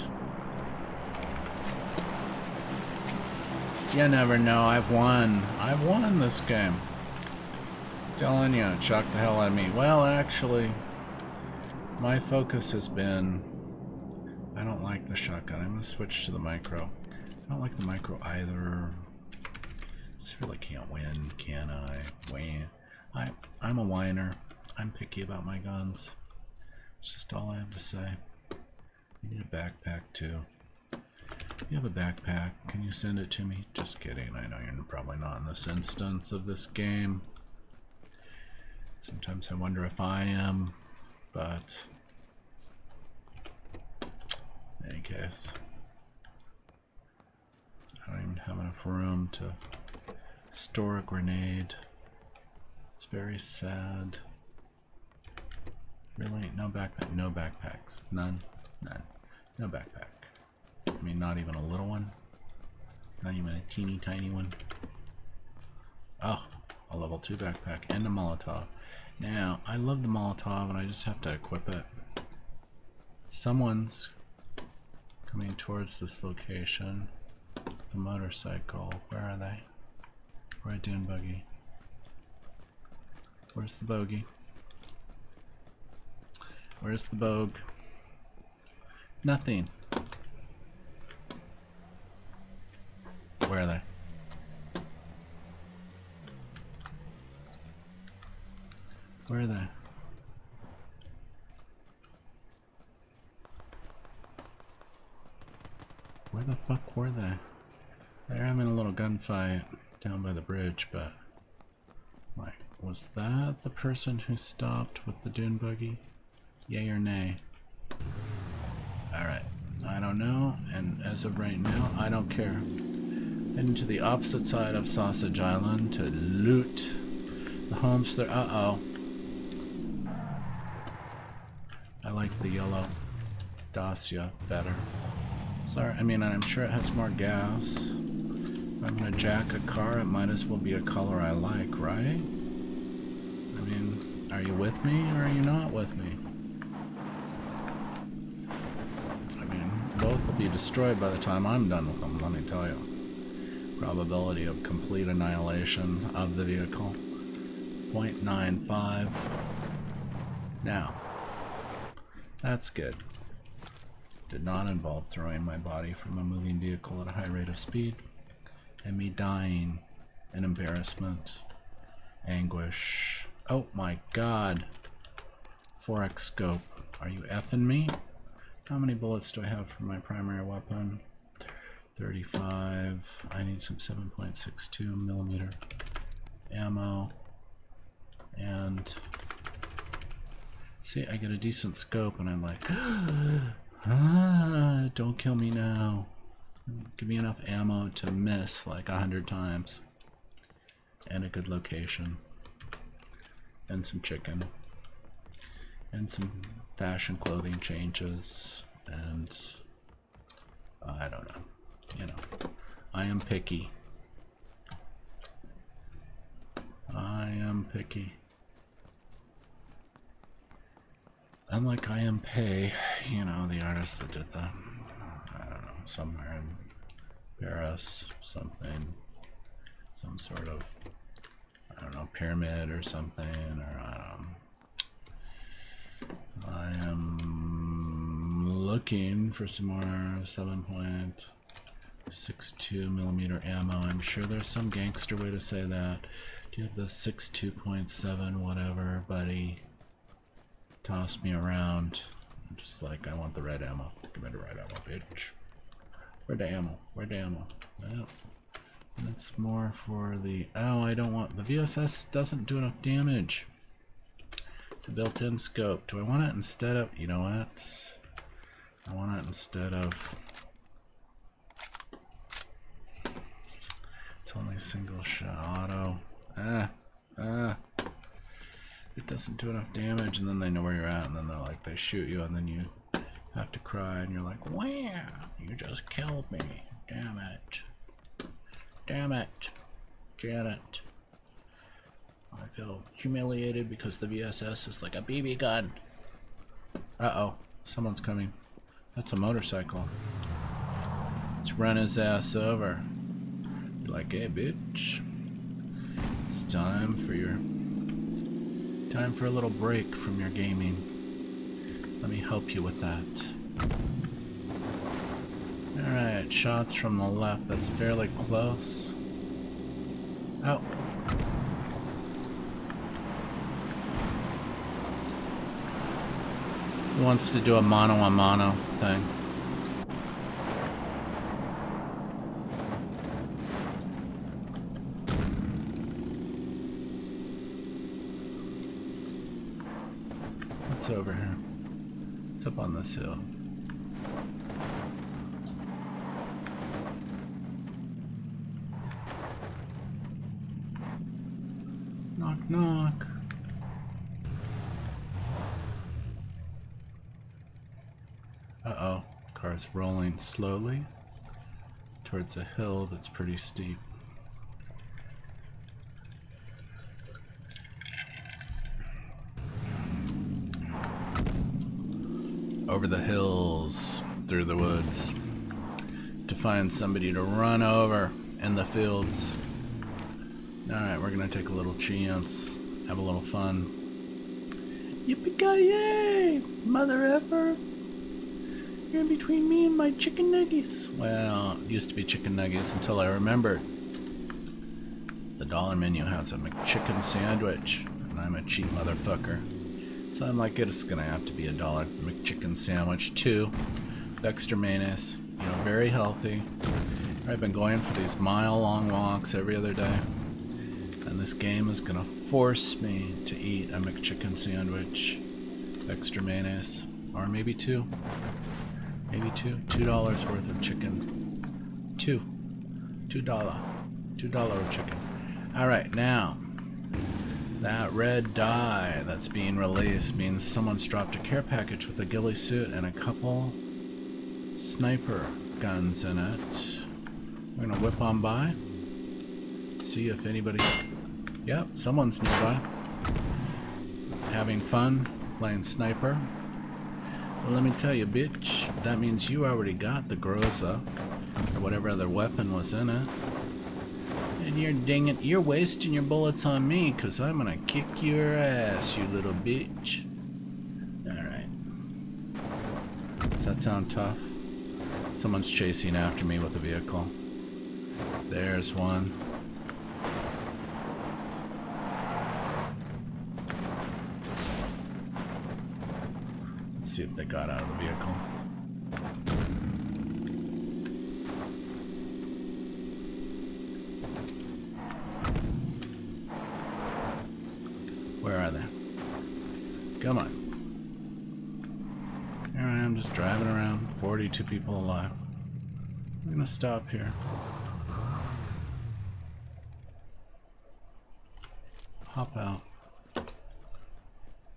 you never know. I've won. I've won this game. Telling you, it shocked the hell out of me. Well, actually, my focus has been... I don't like the shotgun. I'm going to switch to the micro. I don't like the micro either. Just really can't win, can I? Win. I'm a whiner. I'm picky about my guns. It's just all I have to say. You need a backpack too. You have a backpack. Can you send it to me? Just kidding. I know you're probably not in this instance of this game. Sometimes I wonder if I am, but in any case, I don't even have enough room to store a grenade. It's very sad. Really? No backpack? No backpacks. None? None. No backpack. I mean, not even a little one? Not even a teeny tiny one. Oh, a level 2 backpack and a Molotov. Now, I love the Molotov and I just have to equip it. Someone's coming towards this location. The motorcycle. Where are they? Where are dune buggy? Where's the bogey? Where's the bogue? Nothing. Where are they? Where are they? Where the fuck were they? They're having a little gunfight down by the bridge, but like, was that the person who stopped with the dune buggy? Yay or nay? Alright, I don't know, and as of right now, I don't care. Heading to the opposite side of Sausage Island to loot the homes there. Uh-oh. I like the yellow Dacia better. Sorry, I mean, I'm sure it has more gas. If I'm gonna jack a car, it might as well be a color I like, right? I mean, are you with me or are you not with me? I mean, both will be destroyed by the time I'm done with them, let me tell you. Probability of complete annihilation of the vehicle, 0.95. Now, that's good. Did not involve throwing my body from a moving vehicle at a high rate of speed, and me dying in embarrassment, anguish. Oh my god. 4x scope. Are you effing me? How many bullets do I have for my primary weapon? 35. I need some 7.62 millimeter ammo. And see, I get a decent scope and I'm like, ah, don't kill me now. Give me enough ammo to miss like 100 times. And a good location. And some chicken. And some fashion clothing changes. And I don't know. You know, I am picky. I am picky. Unlike I Am Pei, you know, the artist that did that. I don't know, somewhere in Paris, something, some sort of, I don't know, pyramid or something, or I don't know. I am looking for some more 7.62 millimeter ammo. I'm sure there's some gangster way to say that. Do you have the 62.7 whatever, buddy? Toss me around. I'm just like, I want the red ammo. Give me the red ammo, bitch. Where the ammo? Where the ammo? Oh, that's more for the... Oh, I don't want... The VSS doesn't do enough damage. It's a built-in scope. Do I want it instead of... You know what? I want it instead of... It's only single shot auto. It doesn't do enough damage, and then they know where you're at, and then they're like, they shoot you, and then you have to cry, and you're like, wow, you just killed me. Damn it. Damn it. Janet. I feel humiliated because the VSS is like a BB gun. Uh-oh. Someone's coming. That's a motorcycle. Let's run his ass over. Be like, hey, bitch. It's time for a little break from your gaming. Let me help you with that. Alright, shots from the left. That's fairly close. Oh. Who wants to do a mano-a-mano thing? What's over here? It's up on this hill. Knock, knock. Uh-oh. Car's rolling slowly towards a hill that's pretty steep. Over the hills, through the woods, to find somebody to run over in the fields. Alright, we're gonna take a little chance, have a little fun. Yippee-ki-yay, mother effer! You're in between me and my chicken nuggets. Well, it used to be chicken nuggets until I remembered. The dollar menu has a McChicken sandwich, and I'm a cheap motherfucker. So I'm like, it's gonna have to be $1 McChicken sandwich, 2 with extra mayonnaise. You know, very healthy. I've been going for these mile-long walks every other day, and this game is gonna force me to eat a McChicken sandwich, extra mayonnaise, or maybe 2. Maybe $2 worth of chicken. $2 chicken. Alright, now, that red dye that's being released means someone's dropped a care package with a ghillie suit and a couple sniper guns in it. We're gonna whip on by, see if anybody... Yep, someone's nearby. Having fun, playing sniper. Well, let me tell you, bitch, that means you already got the Groza, or whatever other weapon was in it. And you're wasting your bullets on me, cause I'm gonna kick your ass, you little bitch. Alright. Does that sound tough? Someone's chasing after me with a vehicle. There's one. Let's see if they got out of the vehicle. Where are they? Come on. Here I am just driving around. 42 people alive. I'm gonna stop here. Hop out.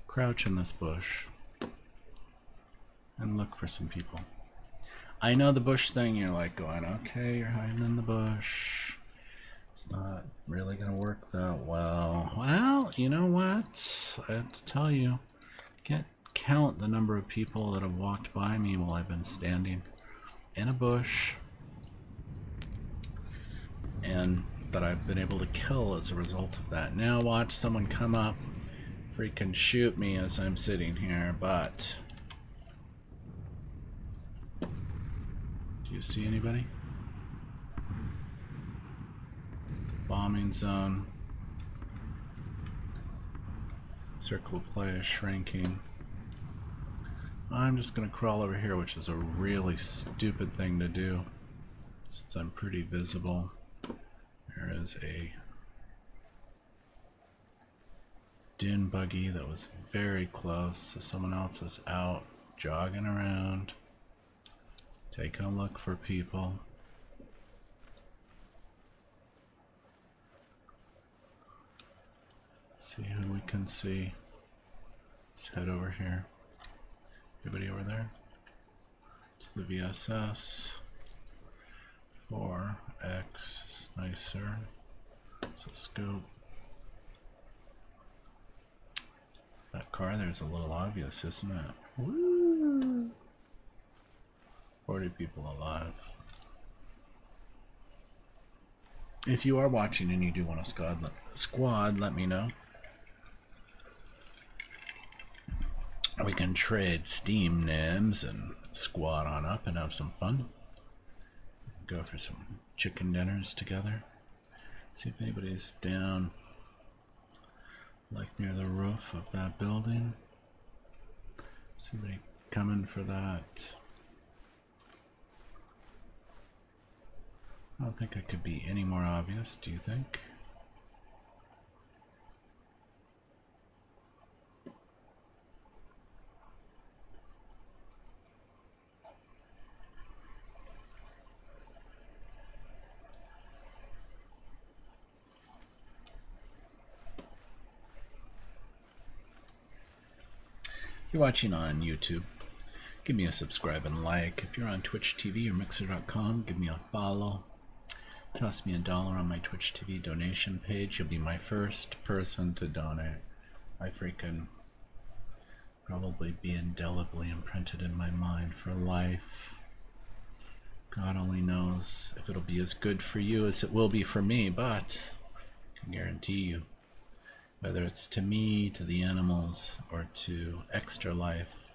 Crouch in this bush. And look for some people. I know the bush thing, you're like going, okay, you're hiding in the bush. It's not really gonna work that well. Well, you know what? I have to tell you, I can't count the number of people that have walked by me while I've been standing in a bush, and that I've been able to kill as a result of that. Now watch someone come up, freaking shoot me as I'm sitting here, but... Do you see anybody? Bombing zone. Circle of play is shrinking. I'm just gonna crawl over here, which is a really stupid thing to do since I'm pretty visible. There is a dune buggy that was very close, so someone else is out jogging around, taking a look for people. Let's see who we can see. Let's head over here. Anybody over there? It's the VSS. 4X, nicer. It's a scope. That car there's a little obvious, isn't it? Woo! 40 people alive. If you are watching and you do want a squad, let me know. We can trade Steam names and squad on up and have some fun. Go for some chicken dinners together. See if anybody's down, like near the roof of that building. See anybody coming for that. I don't think I could be any more obvious, do you think? You're watching on YouTube. Give me a subscribe and like. If you're on Twitch TV or Mixer.com, give me a follow. Toss me $1 on my Twitch TV donation page. You'll be my first person to donate. I freaking probably be indelibly imprinted in my mind for life. God only knows if it'll be as good for you as it will be for me, but I can guarantee you, whether it's to me, to the animals, or to Extra Life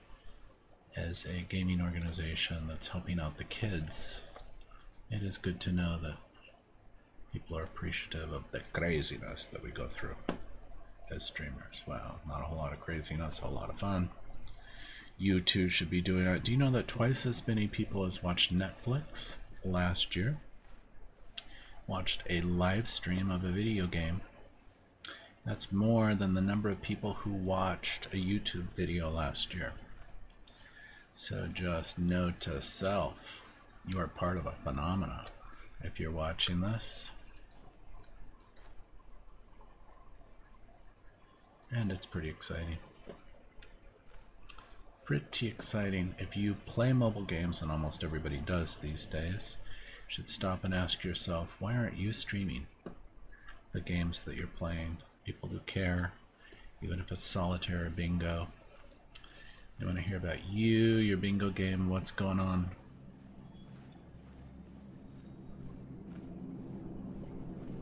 as a gaming organization that's helping out the kids, it is good to know that people are appreciative of the craziness that we go through as streamers. Wow, not a whole lot of craziness, a whole lot of fun. You too should be doing it. Do you know that twice as many people as watched Netflix last year watched a live stream of a video game? That's more than the number of people who watched a YouTube video last year. So just note to self, you are part of a phenomena if you're watching this. And it's pretty exciting. Pretty exciting. If you play mobile games, and almost everybody does these days, you should stop and ask yourself, why aren't you streaming the games that you're playing? People do care, even if it's solitaire or bingo. They want to hear about you, your bingo game, what's going on.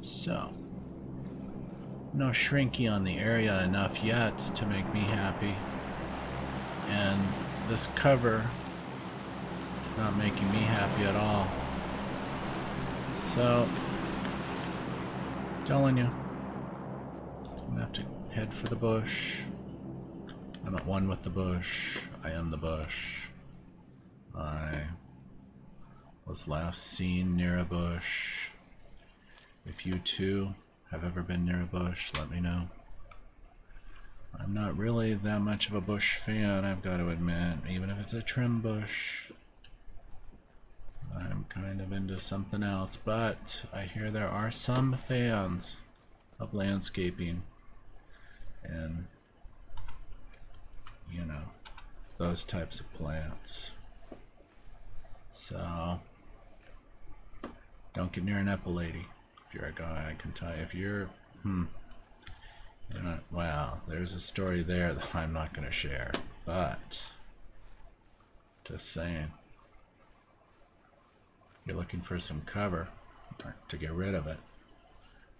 So, no shrinky on the area enough yet to make me happy. And this cover is not making me happy at all. So, telling you, I'm gonna have to head for the bush. I'm at one with the bush. I am the bush. I was last seen near a bush. If you too have ever been near a bush, let me know. I'm not really that much of a bush fan, I've got to admit, even if it's a trim bush. I'm kind of into something else, but I hear there are some fans of landscaping and, you know, those types of plants. So, don't get near an epilady. If you're a guy, I can tell you. If you're, well, there's a story there that I'm not going to share, but just saying, you're looking for some cover to get rid of it.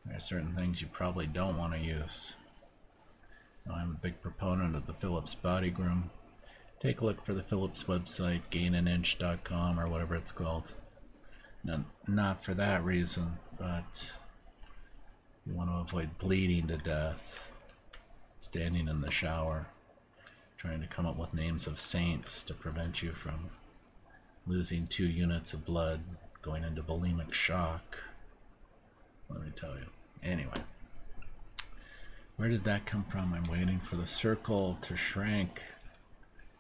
There are certain things you probably don't want to use. Now, I'm a big proponent of the Phillips body groom. Take a look for the Phillips website, gaininch.com or whatever it's called. Now, not for that reason, but you want to avoid bleeding to death, standing in the shower, trying to come up with names of saints to prevent you from losing 2 units of blood, going into bulimic shock. Let me tell you. Anyway, where did that come from? I'm waiting for the circle to shrink.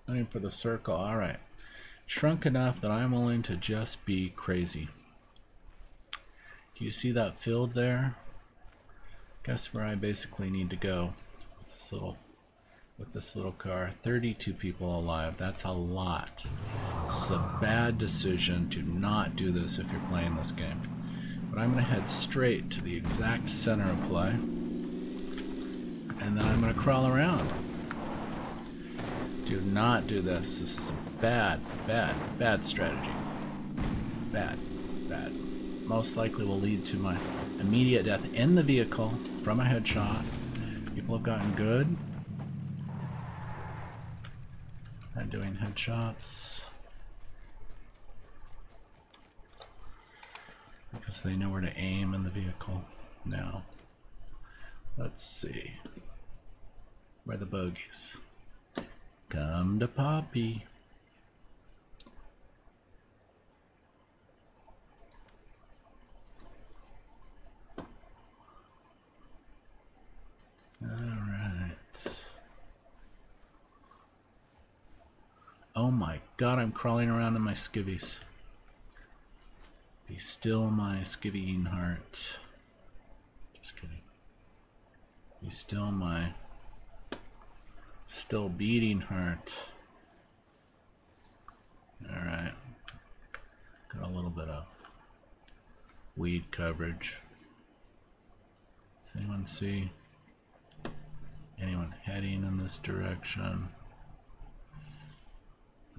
Waiting for the circle. All right. Shrunk enough that I'm willing to just be crazy. Do you see that field there? Guess where I basically need to go with this little car. 32 people alive. That's a lot. It's a bad decision to not do this if you're playing this game. But I'm going to head straight to the exact center of play, and then I'm going to crawl around. Do not do this. This is a bad strategy. Bad. Most likely will lead to my immediate death in the vehicle from a headshot. People have gotten good at doing headshots because they know where to aim in the vehicle. Now, let's see. Where are the bogeys? Come to Poppy. Alright. Oh my god, I'm crawling around in my skivvies. Be still, my skivvying heart. Just kidding. Be still, my still beating heart. Alright. Got a little bit of weed coverage. Does anyone see anyone heading in this direction?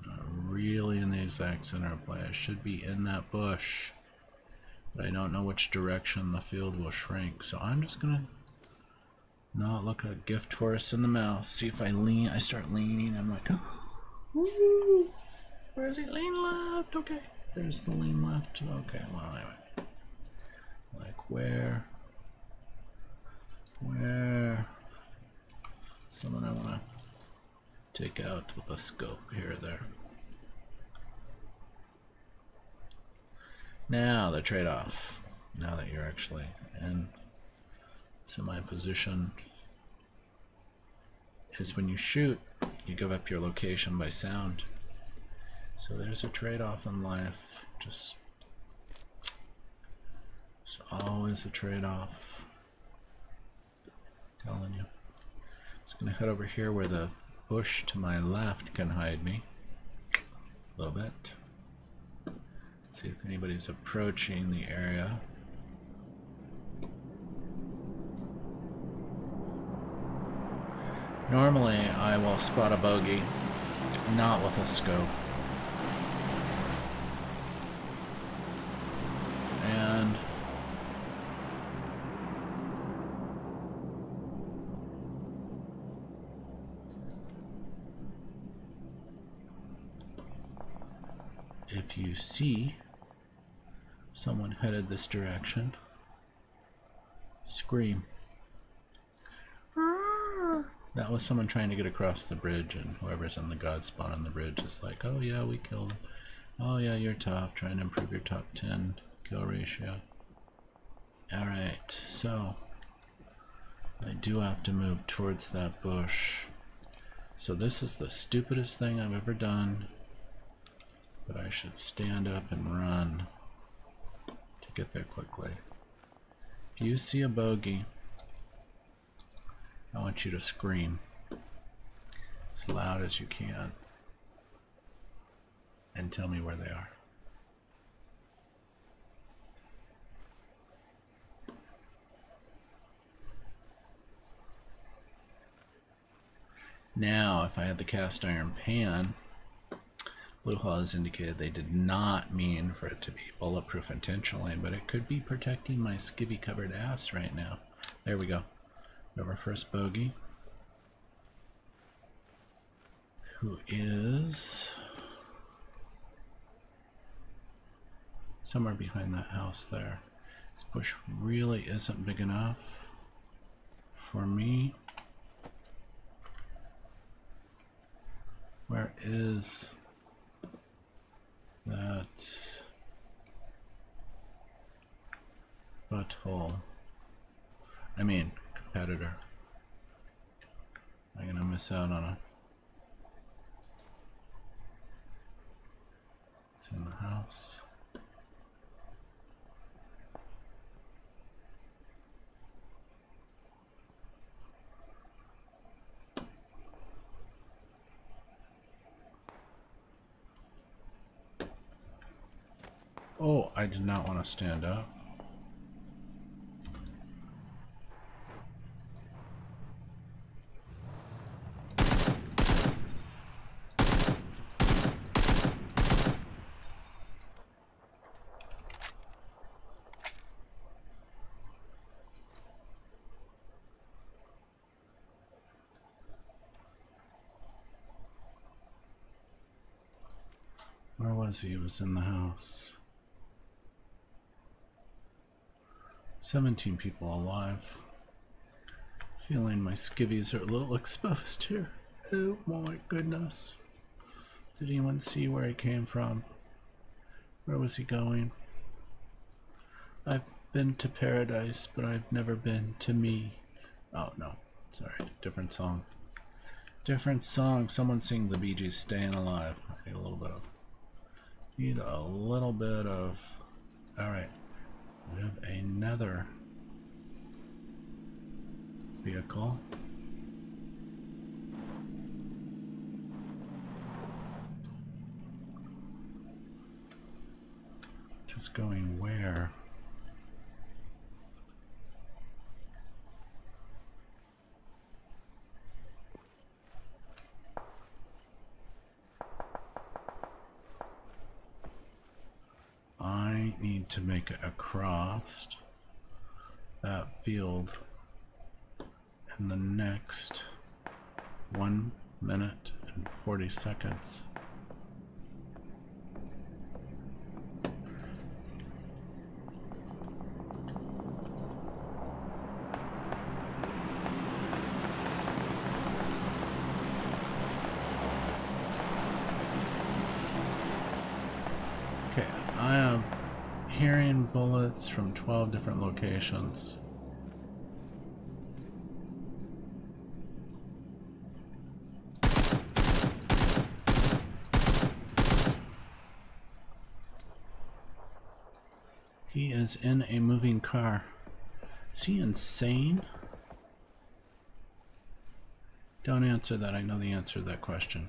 Not really in the exact center of play. I should be in that bush, but I don't know which direction the field will shrink. So I'm just gonna not look a gift horse in the mouth. See if I lean. I start leaning. I'm like, woo! Where is he? Lean left. Okay, there's the lean left. Okay, well anyway, like where? Someone I want to take out with a scope here or there. Now the trade-off, now that you're actually in semi-position, is when you shoot, you give up your location by sound. So there's a trade-off in life. Just, it's always a trade-off. Telling you. Just gonna head over here where the bush to my left can hide me a little bit. See if anybody's approaching the area. Normally I will spot a bogey, not with a scope. And if you see someone headed this direction, scream. That was someone trying to get across the bridge, and whoever's in the god spawn on the bridge is like, oh yeah, we killed him. Oh yeah, you're tough, trying to improve your top 10 kill ratio. Alright, so I do have to move towards that bush. So this is the stupidest thing I've ever done, but I should stand up and run to get there quickly. If you see a bogey, I want you to scream as loud as you can and tell me where they are. Now, if I had the cast iron pan, Blue Hall has indicated they did not mean for it to be bulletproof intentionally, but it could be protecting my skivvy covered ass right now. There we go. We have our first bogey, who is somewhere behind that house there. This bush really isn't big enough for me. Where is that butthole? I mean, competitor. I'm gonna miss out on a. It's in the house. Oh, I did not want to stand up. Where was he? He was in the house. 17 people alive. Feeling my skivvies are a little exposed here. Oh my goodness. Did anyone see where he came from? Where was he going? I've been to paradise, but I've never been to me. Oh no, sorry, different song. Different song. Someone sing the Bee Gees Staying Alive. I need a little bit of. Alright. We have another vehicle. Just going where? I need to make it across that field in the next 1 minute and 40 seconds. Okay, I am hearing bullets from 12 different locations. He is in a moving car. Is he insane? Don't answer that. I know the answer to that question.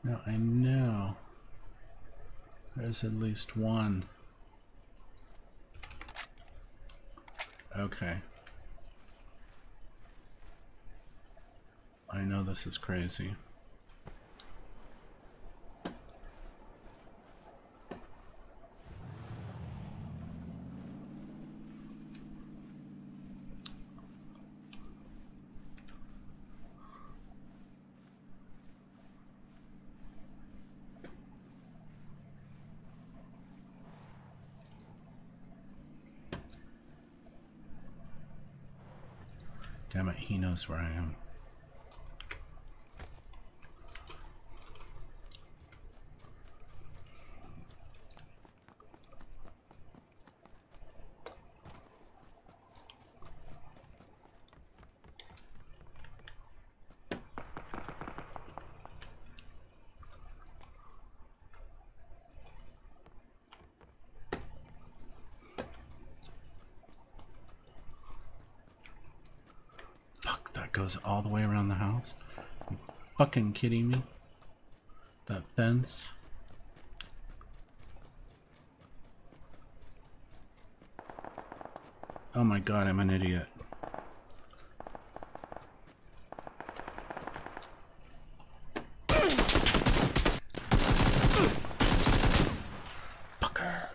Now I know there's at least one. Okay. I know this is crazy. Damn it, he knows where I am. Goes all the way around the house. Are you fucking kidding me? That fence. Oh my god, I'm an idiot. Fucker.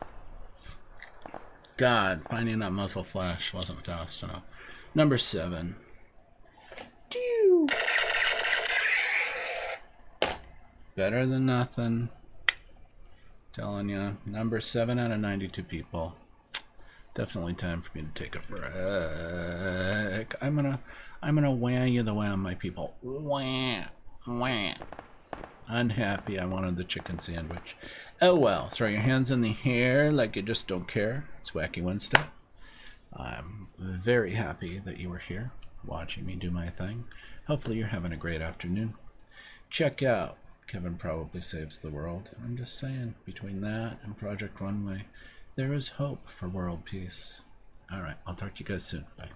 God, finding that muzzle flash wasn't fast enough. Number 7. Better than nothing. Telling you, number 7 out of 92 people. Definitely time for me to take a break. I'm gonna wah you the way on my people. Wah, wah. Unhappy. I wanted the chicken sandwich. Oh well. Throw your hands in the air like you just don't care. It's Wacky Wednesday. I'm very happy that you were here watching me do my thing. Hopefully you're having a great afternoon. Check out Kevin Probably Saves the World. I'm just saying, between that and Project Runway, there is hope for world peace. Alright, I'll talk to you guys soon. Bye.